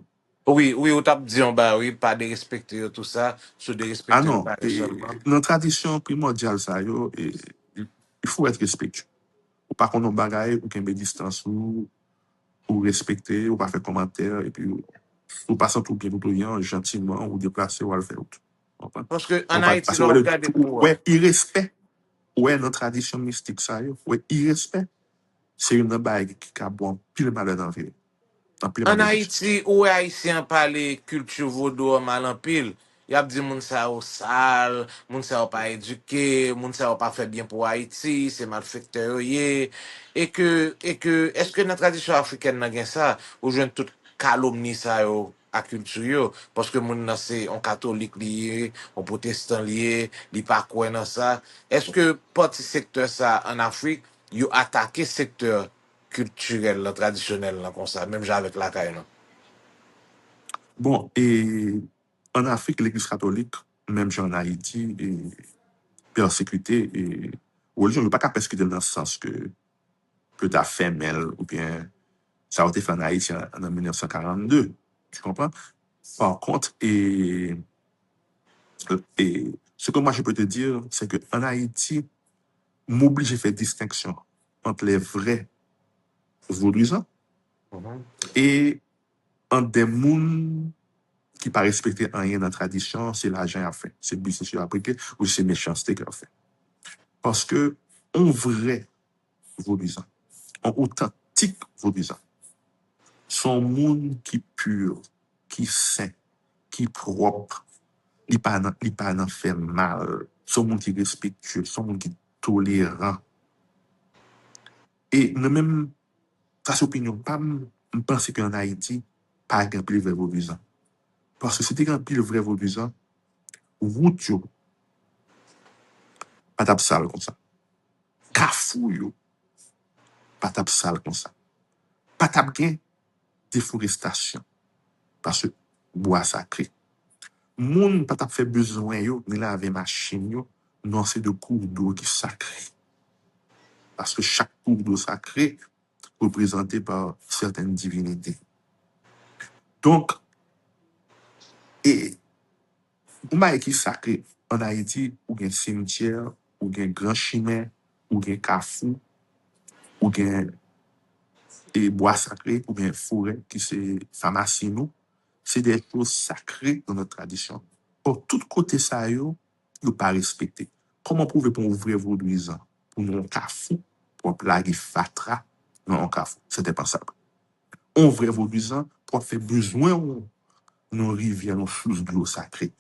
Oui, oui, ou t'as dit, bah oui, pas de respecter tout ça, sur de Ah respecter le non, baril seulement. notre tradition primordiale, ça, il faut être respectueux. Ou pas qu'on ait bagaille, ou qu'il y ait distance, ou respecter, ou pas faire commentaire, et puis ou pas s'en tout bien, tout bien, gentiment, ou déplacer, ou à le faire. Comprends? Parce que en Donc, Haïti, parce que là, on regarde pour. ouais, irrespect, ouais, notre tradition mystique, ça, ouais, irrespect, c'est une bague qui a bon pile malheur dans la vie, dans pile En malheur de choses. Haïti, où Haïtien parle culture vaudou mal en pile, y a dit moun sa ou sale, moun sa ou pas éduqué, moun sa ou pas fait bien pour Haïti, c'est malfaiteur yé. Est-ce que notre tradition africaine n'a gen ça, ou jeune tout calomnie ça yo à culture yo, parce que moun nan c'est on catholique lié, on protestant lié, li pas quoi dans ça. Est-ce que parti secteur ça en Afrique, yo attaqué secteur culturel, là, traditionnel, là, comme ça, même j'ai avec la caille, là. Bon, et en Afrique, l'Église catholique, même en Haïti, est persécutée, et religion, ne pas qu'à persécuter dans le sens que tu as fait mêle, ou bien ça a été fait en Haïti en 1942. Tu comprends? Par contre, et ce que moi je peux te dire, c'est qu'en Haïti, m'oblige à faire distinction entre les vrais vaudouisants Mhm. et entre des gens qui ne respectent rien dans la tradition, c'est l'argent à faire, c'est le business à appliquer ou c'est méchanceté à faire. Parce que un vrai vaudouisant, un authentique vaudouisant, sont monde qui pur, qui saint, qui propre, il pas n'en fait mal, sont monde qui respectueux, sont monde qui tolérant. Et nous même, ça c'est opinion, pas je pense qu'en Haïti, pas grand pile vrai valorisant. Parce que c'était grand pile vrai valorisant, route yo, pas tap sale comme ça. Kafou yo, pas tap sale comme ça. Pas tap gen déforestation. Parce que bois sacré. Moun pas tap fait besoin yo, ni la avec machine yo, non c'est de cours d'eau qui sacré. Parce que chaque cours d'eau sacré représenté par certaines divinités. Donc, et Ou qui sacré en Haïti, ou gen cimetière, ou gen grand chimè, ou gen kafou, ou gen bois sacré, ou gen forêt qui c'est pharmacie nous, c'est des choses sacrées dans notre tradition. Or, tout côté ça yo pas respecté. Comment prouver pour ouvrir vos duisans, pour nous un kafou, pour plaguer fatra, non un kafou, c'est impensable. On ouvre vos duisans pour faire besoin nos rivières, nos sources d'eau sacrée.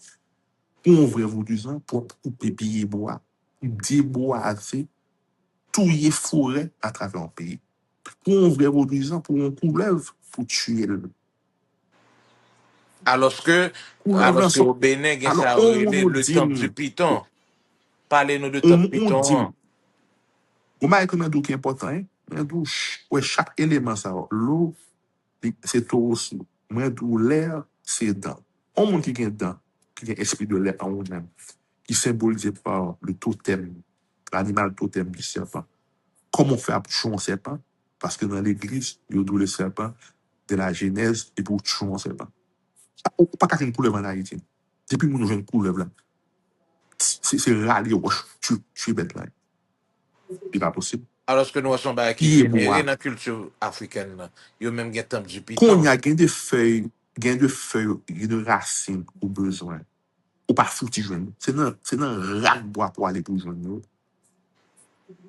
On vrai vaudouisant pour couper piller bois, déboiser, touiller forêt à travers un pays. On vrai vaudouisant pour un couleuvre pour tuer le. Alors que, Couleuvre alors là, que au Bénin, il y a alors ça on relé nous le dit, temple du Python. Parlez-nous de temple on Python, dit, hein. on m'a écrit qui est important, hein, ouais, chaque élément ça, l'eau, c'est tout aussi. Moi, d'où l'air, c'est dents. On monde qui a dents, qui a esprit de l'air en nous-mêmes, qui est symbolisé par le totem, l'animal totem du serpent. Comment faire pour tuer un serpent? Parce que dans l'église, il y a le serpent de la Genèse et pour tuer un serpent. Pas qu'à une couleuvre en Haïti. Depuis que nous avons une couleuvre là, c'est râler, tu es bête là. C'est pas possible. Alors que nous sommes qui Qui est vénérés bois. dans la culture africaine, là. Il y a même un temple du Quand il Python. y a gain de feuilles, gain de racines au besoin, ou pas foutu jeune. C'est dans rat de bois pour aller pour joindre.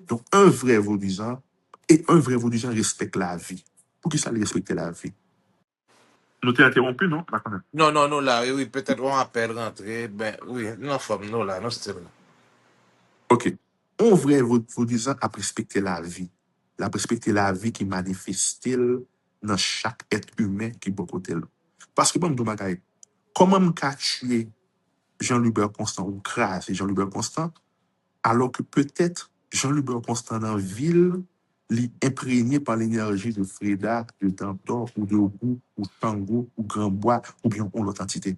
Donc, un vrai vaudisant et un vrai vaudisant respecte la vie. Pour qui ça respecte la vie? Nous t'ai interrompu, non? Non, non, nous là, oui, peut-être on appelle rentrer. Ben oui, non, forme, nous là, nous style là. OK. On vrai vous disant à respecter la vie. La respecter la vie qui manifeste dans chaque être humain qui est côté là. Parce que bon, comment me tuer Jean-Lubert Constant ou craser Jean-Lubert Constant alors que peut-être Jean-Lubert Constant dans la ville imprégné par l'énergie de Freda, de Tantor, ou de Roux, ou Tango, ou Grand Bois, ou bien on l'autre entité.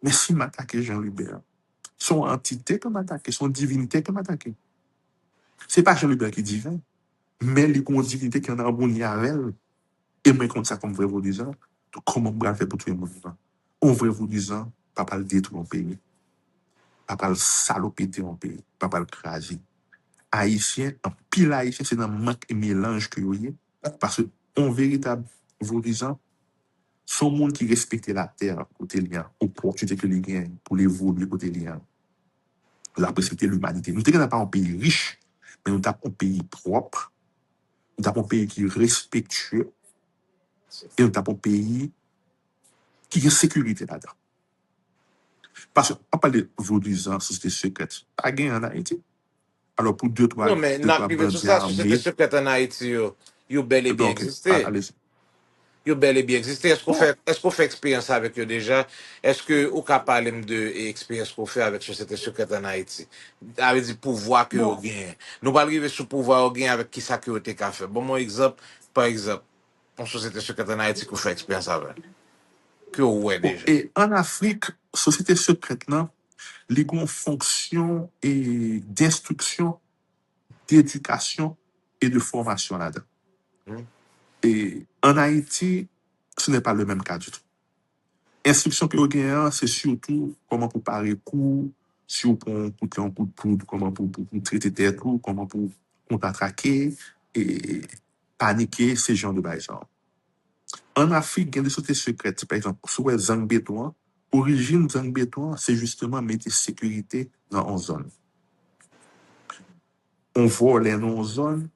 Mais si m'attaquer Jean-Lubert, son entité comme attaquer, son divinité comme attaquer. C'est pas Jean-Lubert qui est divin, mais les divinité qui en a abonné avec elle. Et moi, comme ça, comme vrai vous disant, comment on va faire pour tout le monde? On vrai vous disant, papa le détruire un pays, papa le saloper un pays, papa le craser. Haïtien, en pile haïtien, c'est dans le manque et mélange que vous voyez. Parce que, en véritable, vous disant, son monde qui respecte la terre, côté lien, opportunité que les gagne pour l'évoluer côté lien, la respecter l'humanité. Nous n'avons pas un pays riche, mais nous avons un pays propre, nous avons un pays qui est respectueux, et nous avons un pays qui a sécurité là-dedans. Parce qu'on parle de vaudisants, société secrète, pas gain en Haïti. Alors, pour Non, mais deux, n'a trois privé sur bandits ça, société armés, secrète en Haïti, yo bel et bien donc, existé. allez-y. Yo bel et bien existé. Bon, Est-ce qu'on fait expérience avec eux déjà? Est-ce que ou ka parler de expérience qu'on fait avec société secrète en Haïti? Avec du pouvoir que vous bon, gagnez. Nous pas arriver sur pouvoir au gain avec qui ça que vous avez fait. Bon, mon exemple, par exemple, une société secrète en Haïti qu'on fait expérience avec. Que ouais bon. déjà. Et en Afrique, société secrète, là, les ont fonction et d'instruction, d'éducation et de formation là-dedans. Hmm? Et en Haïti, ce n'est pas le même cas du tout. Instruction que vous gagnez, c'est surtout comment pour parer coup, si vous prenez un coup de poudre, comment pour traiter tête, comment pour contre-attaquer et paniquer, ces genres de bagages. En Afrique, il y a des sociétés secrètes. Par exemple, sur Zangbeton, origine Zangbeton, c'est justement mettre sécurité dans une zone. On voit les non-zones,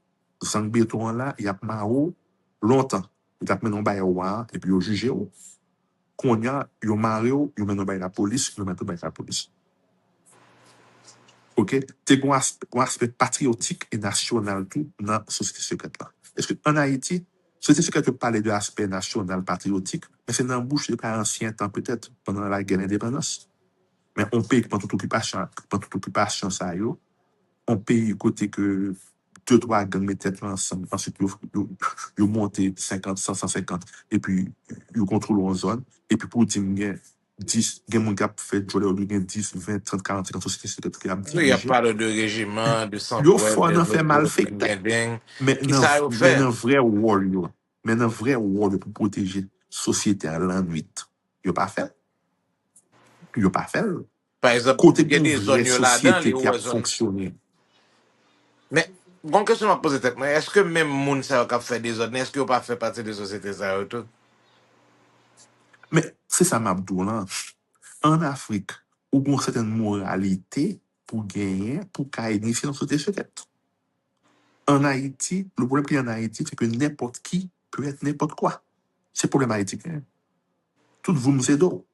Zangbeton là, il y a Mao longtemps. Il y a mené un et puis il jugé. Qu'on y a, il y a Mario, il y a la police, il y a la police. OK? C'est un aspect patriotique et national tout dans la société secrète là. Est-ce qu'en Haïti, Société secrète peut parler de l'aspect national patriotique, mais c'est dans la bouche de pas ancien temps peut-être, pendant la guerre d'indépendance. Mais on paye pendant toute occupation, ça, yo, on paye côté que deux, trois gangs mettent tête ensemble, ensuite ils montent 50, 100, 150, et puis ils contrôlent une zone, et puis pour dire, il y a 10, il y a mon gars fait jouer, il y a 10, 20, 30, 40, 50 sociétés secrètes qui a Il y a dirigé. pas de régiment, de Yo sans-poil, fò des nan fè mal logos, fèt, ding. men Qui ça a fait? nan vre wòl yo, men nan vre wòl yo pou proteje sosyete an lan nwit. Yo pa fèl. Yo pa fèl. Par exemple, Kote il y a pou des vre zones là-dedans, sosyete les ki ouais, ap zones. fonksyonè. Mais, bon question m'a posé tête, mais est-ce que même moun ça a fait des autres, est-ce qu'il pas fait partie de société ça tout? Men, se sa mabdou lan, an Afrik, ou gon seten moralite pou genyen, pou ka inisi nan sosyete sekret. En Haïti, le problème qu'il y a en Haïti, c'est que n'importe qui peut être n'importe quoi. C'est le problème haïtien. Tout vous me d'eau.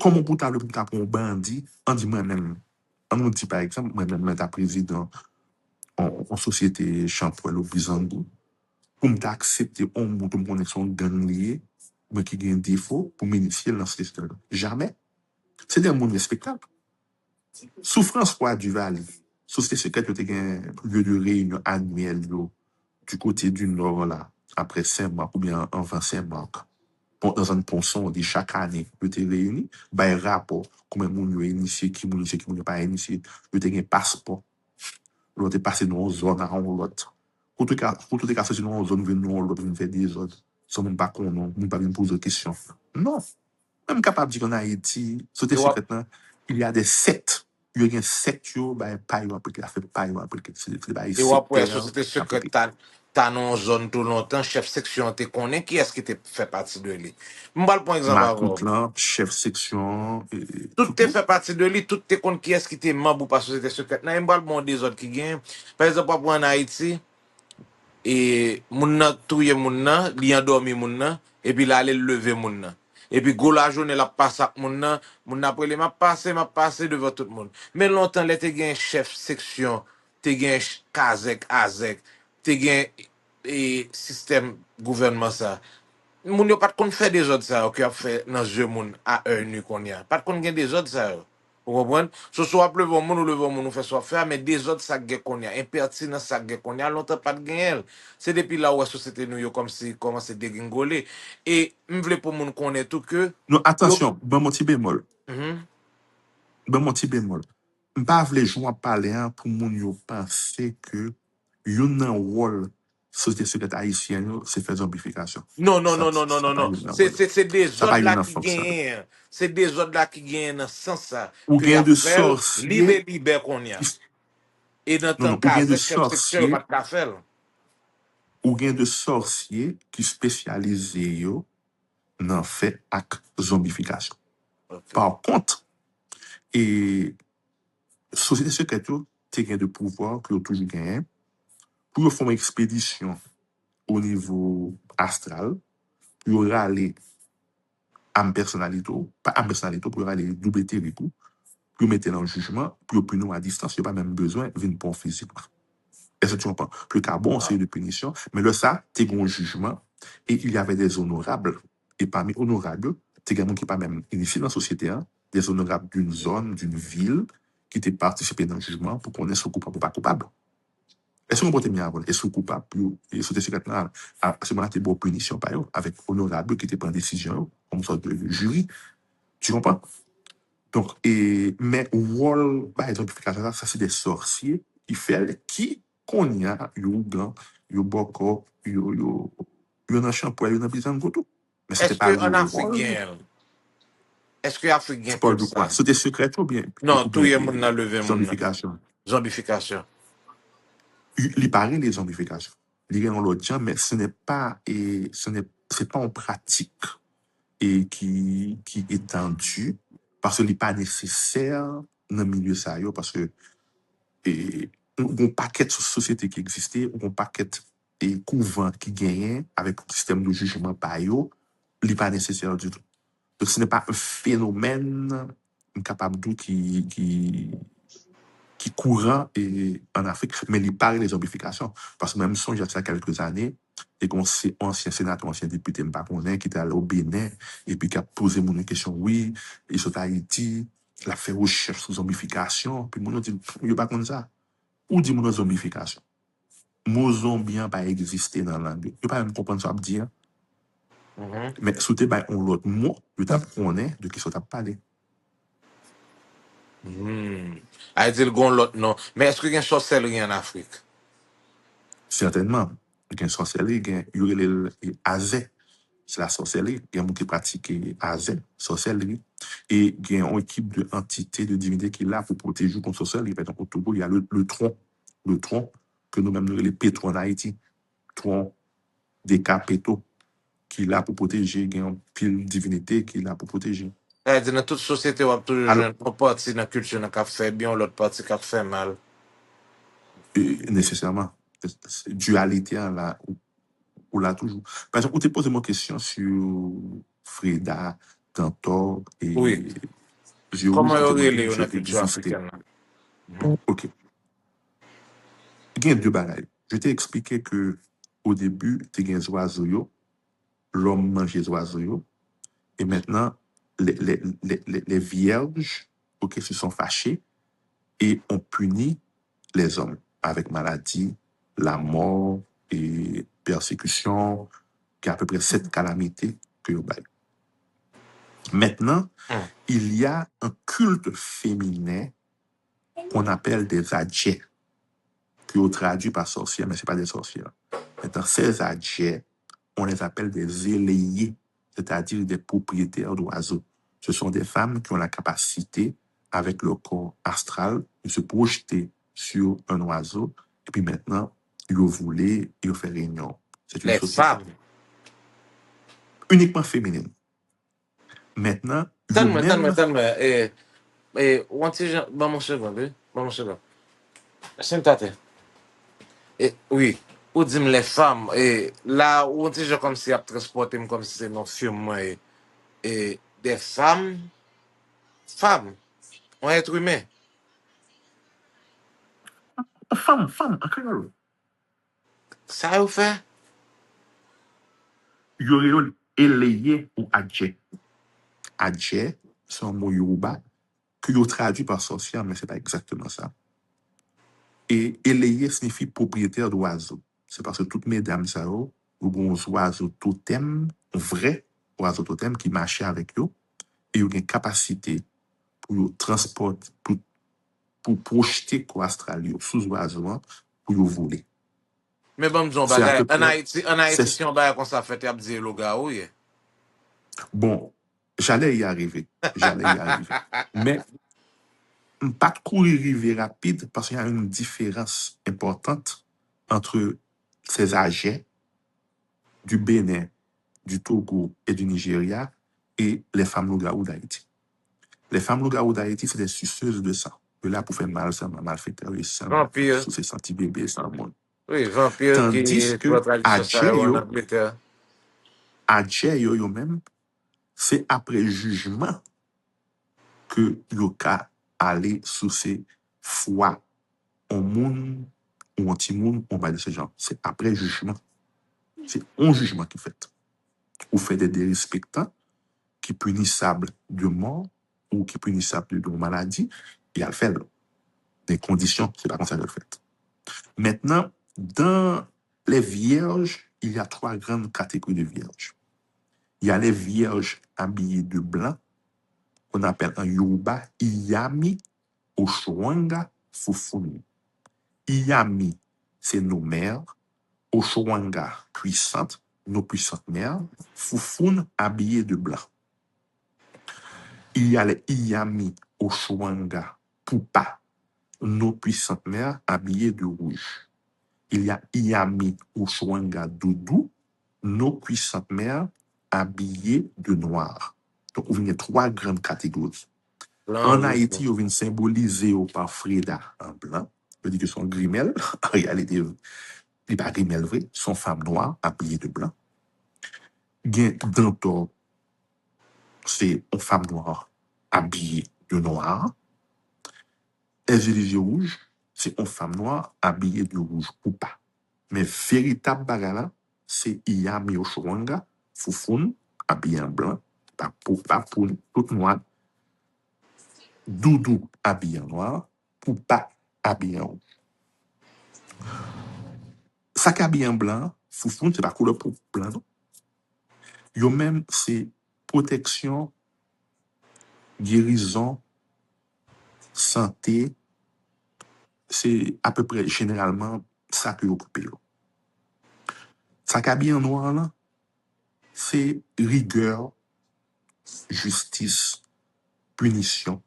Comment pour ta le pour ta pour un bandit, on dit moi-même. On nous dit par exemple, moi-même, je suis président en société Champoel au Bizangou, pour m'accepter un mot de mon son gang lié, mais qui a un défaut pour m'initier dans ce système. Jamais. C'est des mondes respectables. Souffrance quoi du Val. Société secrète, tu as un lieu de réunion annuel du côté du nord là, après Saint-Marc ou bien avant Saint-Marc. Dans un ponçon, de chaque année, vous êtes réunis, bah, un rapport, comment vous avez initié, qui vous pas initié, vous avez un passeport, vous avez passé dans une zone à l'autre. Pour tout cas, c'est dans une zone, vous venez dans l'autre, vous faites des autres, sans même pas qu'on nous pas poser de questions. Non. Même capable de dire qu'en Haïti, c'était secret, il y a des sectes. Il y a des sectes, bah, pas après qu'il a fait pas après qu'il c'est pas Et après, la sectaire. société secrète, t'as non zone tout longtemps, chef section, t'es connais, qui est-ce qui te fait partie de lui? M'bal pour exemple Ma avant. tout là, chef section, Tout tout te tout. fait partie de lui, tout te compte qui est-ce qui te membre ou pas société secrète. Nan m'bal bon des autres qui gagnent. Par exemple, pour en Haïti, et moun nan touye moun nan, li endormi moun nan, et puis là, aller lever moun nan. Et puis, go la journée, la passe à moun nan après, m'a passé devant tout le monde. Mais longtemps, là, te gen chef section, te gen kazek, azek, te gen système gouvernement ça. Moun yo pat kon fè des autres ça, qui a fait dans jeu moun à un nu qu'on y a. Pat kon gen des autres ça. Vous comprenez? Soit plevon moun ou levon moun ou fait soit faire, mais des autres ça gen qu'on y a. Impertinent ça gen qu'on y a, longtemps pas de gen. C'est depuis là où la société nous yo comme si commence à dégringoler. Et m'vle pour moun connaît tout que Non, yo. attention, bon mon petit bémol. Mhm. Bon mon petit bémol. M'pa vle jou an pale an pou moun yo pense que yon nan wol société secrète haïtienne yo, c'est faire zombification. Non, non, Ça, non, non, non, ça non, pas non. yon nan wol. C'est des Ça pas autres yon là nan qui fonk ça. gagnent. C'est des autres là qui gagnent dans ce sens ça. Ou Que y a gen de fait sorcier, libre qu'on y a. Et dans non, ton non, ou cas, gen de chef section, il n'y a pas de faire. ou gen de sorcier qui spécialisé yo nan fait ak zombification. Ok. Par contre, et société secrète yo, te gen de pouvoir que yo toujours gagné pour faire une expédition au niveau astral, pour aller à personnalité, pas à personnalité, pour aller double territoire, pour mettre dans le jugement, pour punir à distance, il n'y a pas même besoin de venir pour physique. Est-ce que tu comprends? Plus qu'à bon, c'est de punition, mais là, ça, tu as un jugement, et il y avait des honorables, et parmi honorables, tu as des gens qui pas même initiés dans la société, hein, des honorables d'une zone, d'une ville, qui t'ont participé dans le jugement pour qu'on soit coupable ou pas coupable. Est-ce qu'on peut bien avant? Est-ce qu'on coupable? Et ce secret là, à ce moment-là, tu bonne punition par eux, avec honorable qui te prend décision, comme sorte de jury. Tu comprends? Donc, mais, wall, par exemple, ça, c'est des sorciers qui fait, qui, qu'on y a, yo gan, yo boko, yo nan champois, yo nan bizango tout. Mais c'était Est-ce pas le qu'en wall. Africain, est-ce que Africain Tu parles tout de quoi? ça? C'était secret Non, ou tout bien, le monde a levé mon nom. zombification. Zombification. Il paraît les zombifications. Il y a l'autre gens, mais ce n'est pas, c'est pas en pratique et qui est tendue parce que n'est pas nécessaire dans le milieu ça parce que un paquet de sociétés qui existait, un paquet de couvents qui gagnaient avec un système de jugement par eux, n'est pas nécessaire du tout. Donc ce n'est pas un phénomène capable d'où qui courant en Afrique, mais il parle des zombifications. Parce que même si j'ai ça quelques années, et qu'on sait ancien sénateur, ancien député, pas connaît, qui était allé au Bénin, et puis qui a posé mon question, oui, ils sont à Haïti, il a fait recherche sur zombification, puis mon dit, il pas comme ça. Ou dit mon zombification? Mot zombie n'a pas existé dans la langue. Il pas même comprendre ça, dire. Mais si tu as un autre mot, tu connais de qui ça t'a parlé. A dit le gon l'autre non. Mais est-ce qu'il y a une sorcellerie en Afrique? Certainement. Il y a une sorcellerie, il y a le azé. C'est la sorcellerie. Il y a des gens qui pratiquent azé, sorcellerie. Et il y a une équipe d'entités, de divinités qui est là pour protéger contre la sorcellerie. Par exemple, au Togo, il y a le tronc, que nous-mêmes nous les pétrons en Haïti. Tronc des capétos, qui est là pour protéger. Il y a une pile divinité qui est là pour protéger. A dit dans toute société, on a toujours Alors, une partie dans la culture qui a fait bien, l'autre partie qui a fait mal. nécessairement, dualité là, ou là toujours. Par exemple, on te pose une question sur Freda, Tantor Oui. et Yeux Comment Rouge, il y on te aurait demande les que dans la Dieu culture existait. africaine? OK. Il y a deux bagailles. Je t'ai expliqué que au début, tu as des oiseaux, l'homme mangeait les oiseaux, et maintenant, les vierges, OK, se sont fâchés et ont puni les hommes avec maladie, la mort et persécution, qui a à peu près 7 calamités que vous avez. Maintenant, il y a un culte féminin qu'on appelle des adjets, que on traduit par sorcières, mais ce n'est pas des sorcières. Maintenant, ces adjets, on les appelle des élayés, c'est-à-dire des propriétaires d'oiseaux. Ce sont des femmes qui ont la capacité, avec leur corps astral, de se projeter sur un oiseau, et puis maintenant, ils voulaient, ils faire réunion. C'est une Les société. femmes. Uniquement féminine. Maintenant, Attends-moi. On dit, bon, mon seconde, oui. Bon, mon seconde. C'est une tâte. Oui. Ou dit les femmes, là, on dit comme si a transporté comme si c'est non film, et des femmes, un être humain. Femme, encore. Ça vous fait? Il y aurait élayé ou adjet. Adjet, c'est un mot yoruba que vous traduit par sorcière, mais ce n'est pas exactement ça. Et élayé signifie propriétaire d'oiseaux. C'est parce que toutes mesdames, ça, ou bon oiseaux totem, vrai oiseau totem qui marchait avec eux, et ils ont une capacité pour transporter, pour projeter quoi astral sous oiseau pour vous voler. Mais bon, disons, C'est à peu en près. Haïti, si on va comme ça fait, il y a dit le gars, oui. Bon, j'allais y arriver. Mais pas de courir arriver rapide parce qu'il y a une différence importante entre ces agents du Bénin, du Togo et du Nigeria et les femmes loup-garou d'Haïti. Les femmes loup-garou d'Haïti, c'est des suceuses de sang. De là pour faire mal, ça mal fait ça, Vampire. sous ses senti bébé, sans monde. Oui, vampire Tandis qui, pour la que tradition, ça, en Adjeyo, Angleterre. Adjeyo même, c'est après jugement que yo ka aller sous ces foi en monde ou anti-monde, on va dire ce genre. C'est après jugement. C'est un jugement qui fait. Ou fait des dérespectants qui punissables de mort ou qui punissables de maladie, il a le fait. Des conditions, c'est pas comme ça que le fait. Maintenant, dans les vierges, il y a 3 grandes catégories de vierges. Il y a les vierges habillées de blanc, qu'on appelle en Yoruba Iyami, Oshwanga, Fufuni. Iyami, c'est nos mères. Oshwanga, puissante, nos puissantes mères. Fufun, habillées de blanc. Il y a les Iyami, Oshwanga, Pupa, nos puissantes mères habillées de rouge. Il y a Iyami, Oshwanga, Doudou, nos puissantes mères habillées de noir. Donc, il y a 3 grandes catégories. En Haïti, ils viennent symboliser par Freda en blanc. Je dis que son grimel, en réalité, il n'est pas grimel vrai, son femme noire habillée de blanc. Dantor, c'est une femme noire habillée de noir. Les rouge, c'est une femme noire habillée de rouge ou pas. Mais véritable bagala, c'est Iyami Oshowanga, Foufoun, habillé en blanc, Papoun, tout noir, Doudou, habillé en noir, Poupa, habillé en rouge. Ça qui habillé en blanc, Foufoun, c'est pas couleur pour blanc, non? Yo même, c'est protection, guérison, santé, c'est à peu près généralement ça que vous occupez. Ça qui habillé en noir, là, c'est rigueur, justice, punition.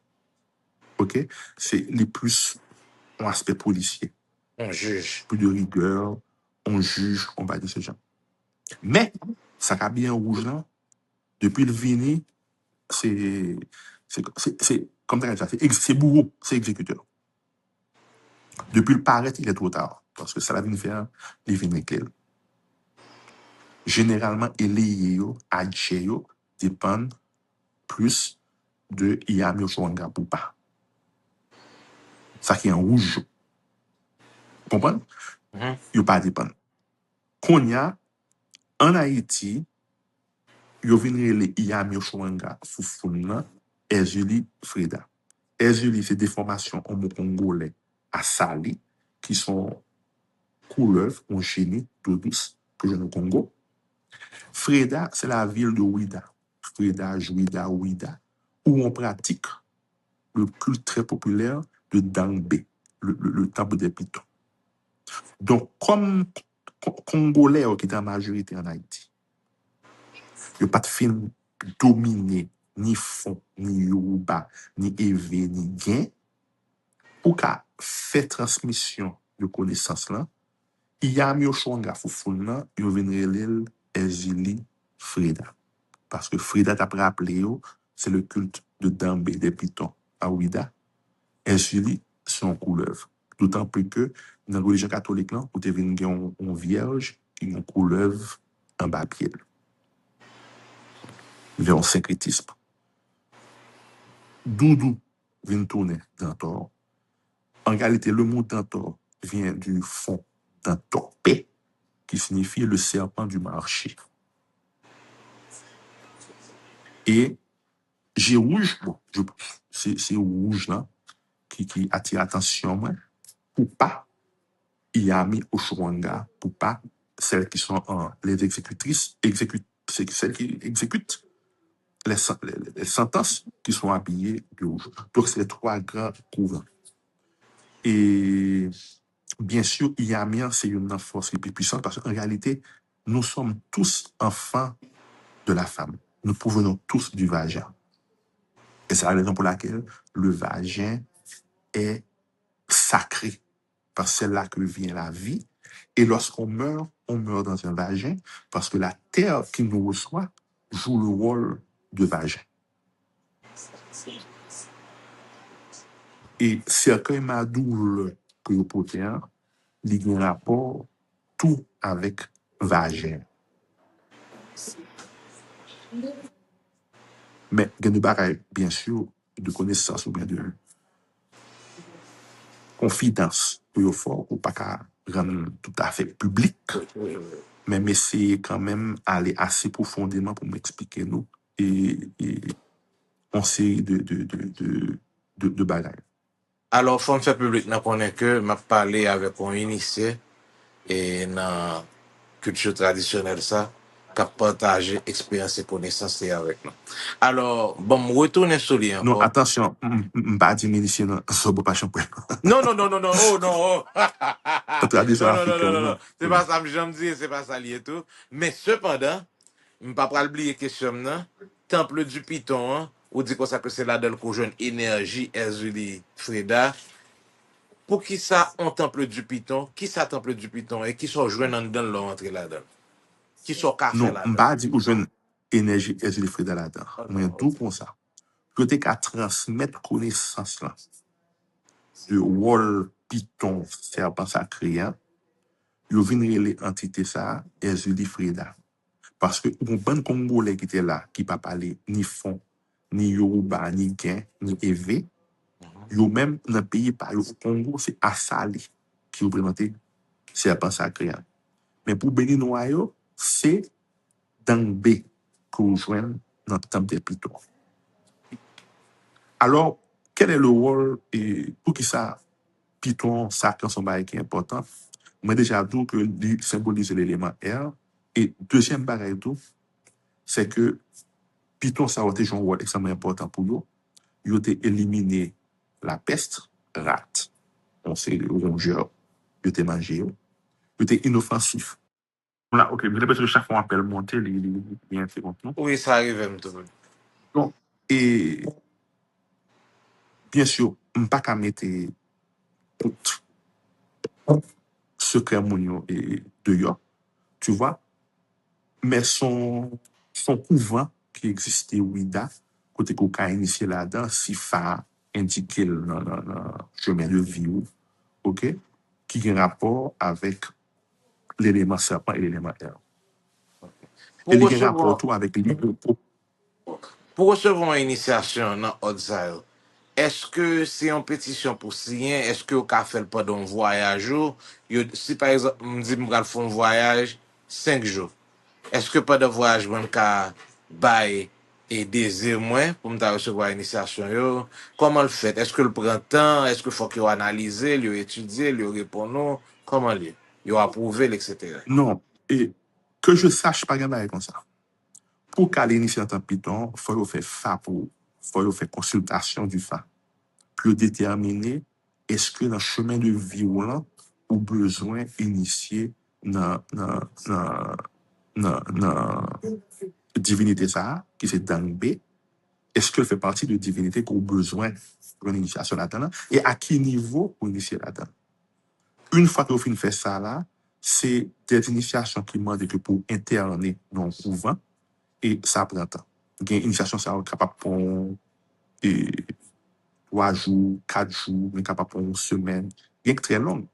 OK? C'est les plus en aspect policier. On juge. Plus de rigueur, on juge, on va dire ce genre. Mais, ça qui habillé en rouge, là, depuis le vini, c'est comme ça, c'est bourreau, c'est exécuteur. Depuis le paraître, il est trop tard. Parce que ça va venir faire les vignes clairs. Généralement, les adjéo dépendent plus de Iyami Oshowanga Poupa. Ça qui est en rouge. Vous comprenez? Il ne pas dépendre. Qu'on y a, en Haïti, il y a les Iyami Oshowanga Foufouna, Ezuli Freda. Ezuli, c'est des formations homo-congolais à Sali, qui sont couleuvres, on génie, tout douce, que je au Congo. Freda, c'est la ville de Ouida. Freda, Jouida, Ouida, où on pratique le culte très populaire de Dangbe, le temple des pitons. Donc, comme Congolais qui est en majorité en Haïti, il n'y a pas de film dominé, ni Fon, ni Yoruba, ni Evé, ni Gain, pour qu'à faire transmission de connaissances là, il y a mieux Oshowanga Foufouna, il y a l'île Ezili Freda. Parce que Freda, d'après appelé, c'est le culte de Dambé, des pitons, à Ouida. Ezili, c'est en couleuvre. D'autant plus que dans la religion catholique, là, vous avez une vierge qui est en couleuvre en bas pied. Vers un syncrétisme. Doudou vient tourner dans Tor. En réalité, le mot d'Antor vient du fond d'Antorpé, qui signifie le serpent du marché. Et j'ai rouge, bon, c'est rouge là, qui attire l'attention, moi, pour pas, Iyami Oshowanga, pour pas, celles qui sont les exécutrices, c'est celles qui exécutent les sentences qui sont habillées de rouge. Donc, c'est les trois grands courants. Et bien sûr, Iyami, c'est une force les plus puissante parce qu'en réalité, nous sommes tous enfants de la femme. Nous provenons tous du vagin. Et c'est la raison pour laquelle le vagin est sacré. Parce que c'est là que vient la vie. Et lorsqu'on meurt, on meurt dans un vagin parce que la terre qui nous reçoit joue le rôle de vagin. Et cercueil madoule que vous portez, il y a un rapport tout avec vagin. Mais il y a des bagailles, bien sûr, de connaissance ou bien de confidence pour le fort, ou pas qu'à rendre tout à fait public. Mais essayer quand même aller assez profondément pour m'expliquer nous et en série de bagailles. Alors, faut me faire public, n'a connaît que m'a parlé avec un initié et dans culture traditionnelle ça, qui a partagé expérience et connaissances avec nous. Alors, bon, me retourner sur lui Non, encore. attention, pas dire ministre, non, ça ne pas champion. Non, non, non, non, non, oh, non, oh. Tradition Non, non, non, non, africaine, non, non. non. C'est pas ça que j'aime dire, c'est pas ça lié et tout. Mais cependant, je ne peux pas oublier question, non? Temple du Python, hein, ou dit qu'on s'appelle c'est là-dedans qu'on joue une énergie, Ezuli Freda. Pour qui ça, on temple du Python? Qui ça temple du Python? Et qui sont joués dans leur entrée là-dedans? Qui sont café Non, là-dedans? pas dire que jeune énergie est du Frida là-dedans. Mais tout pour ça. Peut-être qu'à transmettre connaissance là, de rôle Python, serpent sacré, il vient les entités ça, Ezuli Frida. Parce que un bon Congolais qui était là, qui ne pas parler ni Fon, ni Yoruba, ni Gain, ni Evé, yo même dans le pays par au Congo, c'est Assali qui représentait serpent sacré. Mais pour Béninois, c'est dans B qu'on joint dans le temple des Python. Alors, quel est le rôle et pour qui ça, Python, ça, quand son bail qui est important? Moi, déjà, dit que il symbolise l'élément R. Et deuxième barrière tout, c'est que Python, ça a été un rôle extrêmement important pour eux. Ils ont éliminé la peste, rat. On sait, les rongeurs, ils ont mangé. Ils étaient inoffensifs. Voilà, ok. Mais parce que chaque fois on appelle monter, les interrompre. Oui, ça arrive un tout. Donc, et bien sûr, je ne peux pas mettre tout secret mounio et dehors, tu vois, mais son couvent qui existait, Ouida, côté qu'on a initié là-dedans, SIFA, indiqué dans le chemin de vie, ok, qui a un rapport avec l'élément serpent et l'élément air. Et Pour il y a un rapport recevoir, tout avec les pour recevoir une initiation dans Odzaï, est-ce que c'est une pétition pour signer? Est-ce que vous avez fait pendant un voyage? Si par exemple, je dis que je faire un voyage 5 jours, est-ce que pendant le voyage, je vais bailler et désir moins pour me recevoir l'initiation? Comment le fait? Est-ce que le prend temps? Est-ce qu'il faut qu'il analyse, il étudier, il répondre? Comment le il approuvé, etc. Non, et que je sache pas gagner comme ça. Pour qu'à l'initiative en Python, il faut faire faire consultation du FA. Pour déterminer est-ce que dans le chemin de vie ou là, ou besoin initier dans divinité ça, qui c'est dans B, est-ce qu'elle fait partie de divinité qu'on a besoin pour une initiation là-dedans, et à quel niveau pour initier là-dedans. Une fois que vous fait ça là, c'est des initiations qui demandent que pour interner dans le couvent, et ça prend temps. Il y a une initiation ça capable pour 3 jours, 4 jours, mais capable pour une semaine. Bien que très longue.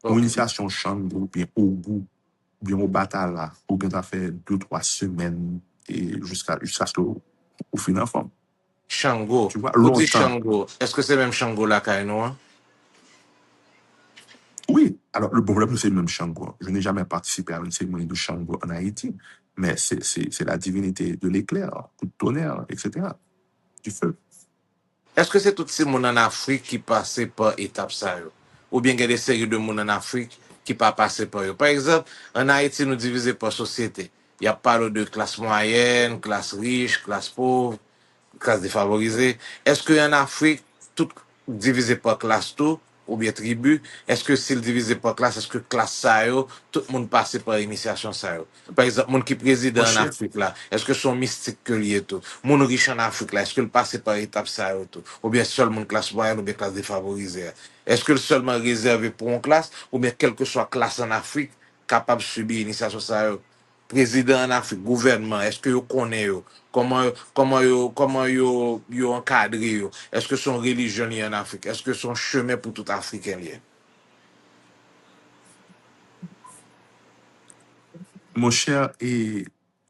Une initiation chambre, ou bien au bout, ou bien au batala, ou bien ça fait 2-3 semaines et jusqu'à ce que vous finissez en forme. Shango. Tu vois, Vous dites longtemps. Shango. Est-ce que c'est même Shango là, Kainoa? Oui, alors le problème, c'est le même Shango. Je n'ai jamais participé à une cérémonie de Shango en Haïti, mais c'est la divinité de l'éclair, du tonnerre, etc., du feu. Est-ce que c'est tout ces monde en Afrique qui passent par étape ça? Ou bien il y a des séries de monde en Afrique qui pas passé par eux? Par exemple, en Haïti, nous divisons par société. Il y a pas de classe moyenne, classe riche, classe pauvre, classe défavorisée. Est-ce qu'en Afrique, tout divisé par classe tout, ou bien tribu, est-ce que s'il divisé par classe, est-ce que classe ça yo, tout le monde passe par initiation ça yo? Par exemple, monde qui préside Mon en cher, Afrique là, est-ce que son mystique que lié tout? Monde riche en Afrique là, est-ce que le passe par étape ça yo tout? Ou bien seulement classe moyenne ou bien classe défavorisée? Est-ce que le seulement réservé pour une classe, ou bien quelle que soit classe en Afrique, capable de subir initiation ça yo? Président en Afrique, gouvernement, est-ce que vous connaissez comment encadré est-ce que son religion lié en Afrique, est-ce que son chemin pour tout Africain lié? mon cher, et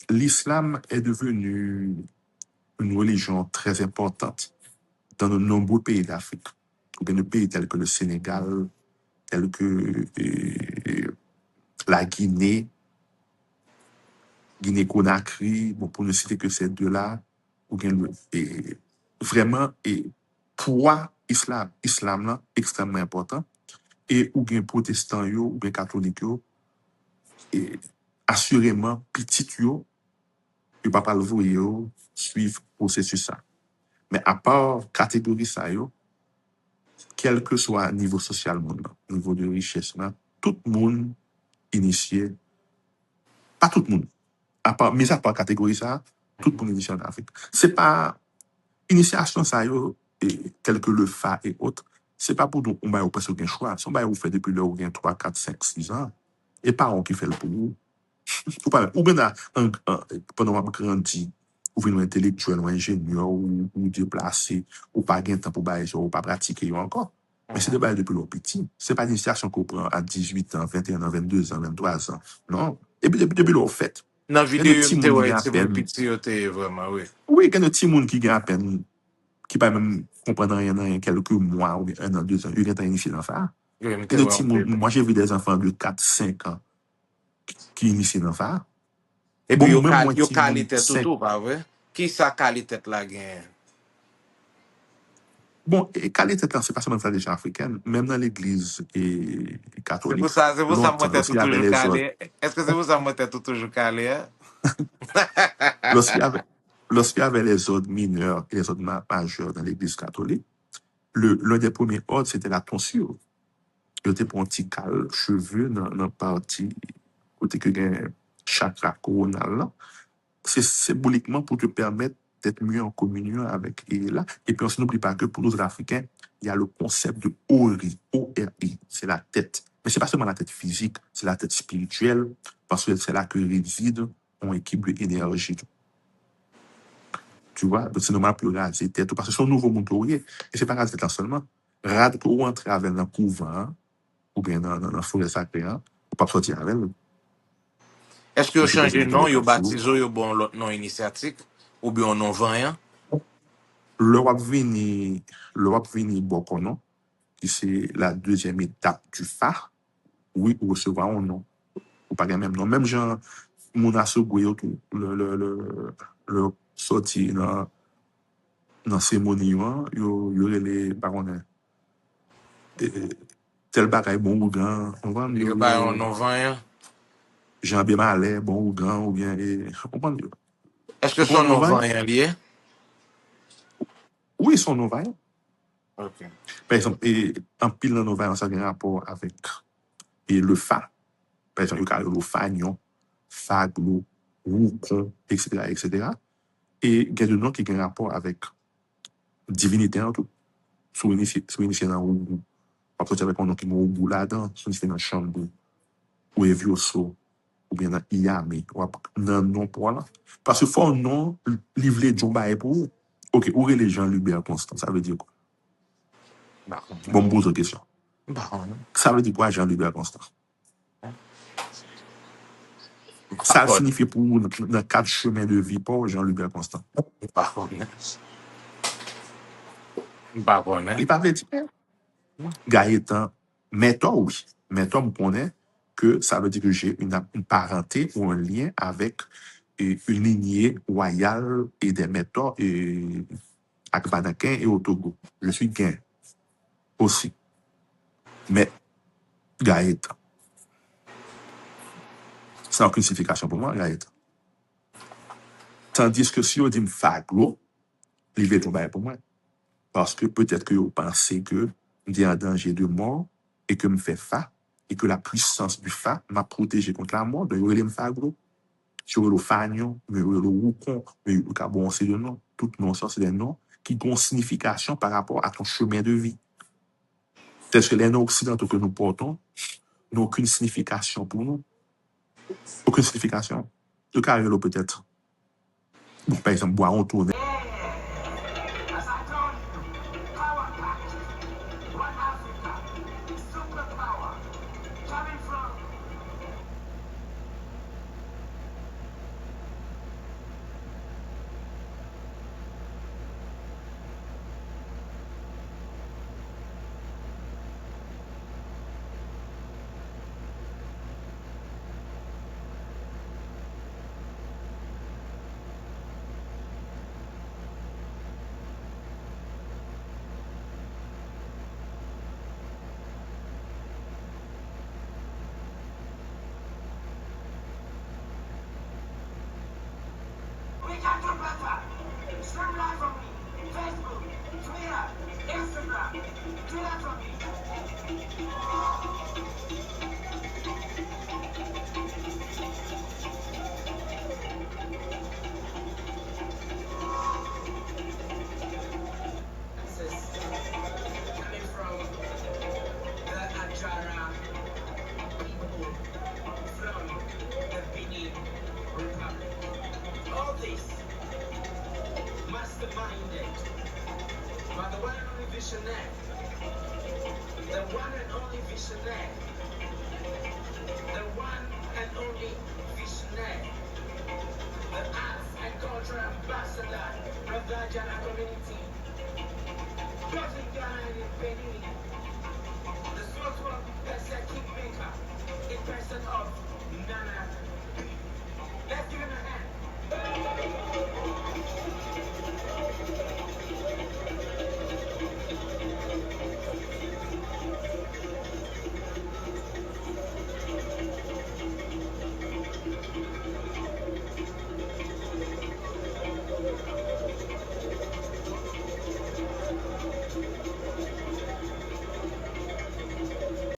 l'islam est devenu une religion très importante dans de nombreux pays d'Afrique. Ou bien des pays tels que le Sénégal, tels que la Guinée, Guinée-Conakry, bon, pour ne citer que ces deux-là, ou bien vraiment, et poids islam là, extrêmement important, et ou bien protestant yo, ou bien catholique yo, et assurément, petit yo, yo pas le voir yo, suivre processus ça. Mais à part catégorie ça yo, quel que soit niveau social monde, niveau de richesse là, tout le monde initié, pas tout le monde, mis à part catégorie ça, tout le monde initié en Afrique. C'est pas initiation ça yo, tel que le FA et autres, c'est pas pour nous, on va presque aucun choix. C'est on va vous faire depuis l'heure 3, 4, 5, 6 ans. Et pas on qui fait le pour vous. Ou bien pendant que grandi, ou bien intellectuel, ou ingénieur, ou déplacé, ou pas gain temps pour bailler, ou pas pratiquer encore. Mais c'est de bailler depuis le petit. C'est pas une initiation qu'on prend à 18 ans, 21 ans, 22 ans, 23 ans. Non. Et puis depuis le fait. Dans la Il y a des vidéo, petits monde qui gagnent à c'est mon peine. petit, vraiment, oui. Oui, il y a des petits monde qui gagnent à peine, qui pas même comprendre rien dans quelques mois, ou bien 1 an, 2 ans. Ils ont initié dans ça. Oui, Il y a des petits monde, moi j'ai vu des enfants de 4, 5 ans qui initient dans ça. Et puis Bon, même moi, yo qui mon qualité 5. tout, pas vrai? Qui sa qualité la gen? Bon, et qualité, c'est pas seulement la tradition africaine, même dans l'église catholique, C'est pour ça moi longtemps, t'es tout lorsqu'il y avait toujours les autres, calé. Est-ce que c'est pour ça moi t'es tout toujours calé, hein? lorsqu'il y avait, lorsqu'il y avait les ordres mineurs et les ordres majeurs dans l'église catholique, l'un des premiers ordres, c'était la tonsure. Il était pour un petit cal, cheveux, dans la partie, côté que gagne chakra coronal, là. C'est symboliquement pour te permettre d'être mieux en communion avec Allah. Et puis, on ne n'oublie pas que pour nous Africains, il y a le concept de Ori, O-R-I, c'est la tête. Mais ce n'est pas seulement la tête physique, c'est la tête spirituelle, parce que c'est là que réside un équilibre d'énergie. Tu vois, donc c'est normal pour raser tête, parce que c'est un nouveau monde pour et c'est pas raser tête seulement. Rade pour entrer avec un couvent, ou bien dans la forêt sacrée, ou pas sortir avec. Est-ce que yo Donc, c'est changé personne qui nom, met yo comme baptizo, yo bon l'autre nom initiatique, ou bien non vanyan? L'Europe vini, l'Europe vini Bokono, qui c'est la deuxième étape du phare, oui, ou recevoir un nom, ou pas le même nom. Même Jean Mounasso Gouyo, tout, le sorti dans ces monuments, yo les baronnes, tel bagay bon ou grand, on va Yo ba yon non vanyan? Jean Bémalé, bon ou grand, ou bien, on va Est-ce que on son en non va, vanyan liye? oui, son nom va, Ok. par exemple, et en pile dans nos ça a un rapport avec et le phare. Par exemple, il y a le fagnon, faglo, roucon, etc., etc. Et il y a des noms qui ont un rapport avec divinité en tout. Sous initié dans Ougou. Par exemple, avec un nom qui est Ougou là-dedans, sous initié dans Chambou, ou Evioso, ou bien dans Iami, ou dans nom pour là. Parce que faut un nom, livrer Djomba et pour. Ok, où est les gens Lubert Constant? Ça veut dire quoi? Bakon. Bon, me pose une question. Bakon. Ça veut dire quoi, Jean Lubert Constant? Ça Bakon. signifie pour nous, dans 4 chemins de vie, pour Jean-Lubert Constant. Bakon. Bakon, Il parle de Gaëtan, mais toi, oui. Mais toi, vous connaissez que ça veut dire que j'ai une parenté ou un lien avec une lignée royale et des méthodes avec Banakin et au Togo. Je suis gain aussi. Mais Gaëtan, ça n'a aucune signification pour moi, Gaëtan. Tandis que si on dit Faglo, il va tomber pour moi. Parce que peut-être que vous pensez que je suis en danger de mort et que je me fais fa et que la puissance du fa m'a protégé contre la mort. Donc, je me fa gros. Je le fagnon, je le roucon, je le carbon, c'est des noms. Tout nom, ça, c'est des noms qui ont une signification par rapport à ton chemin de vie. Parce que les noms occidentaux que nous portons n'ont aucune signification pour nous. Aucune signification. Le carré, peut-être. Bon, par exemple, boire, on tourne.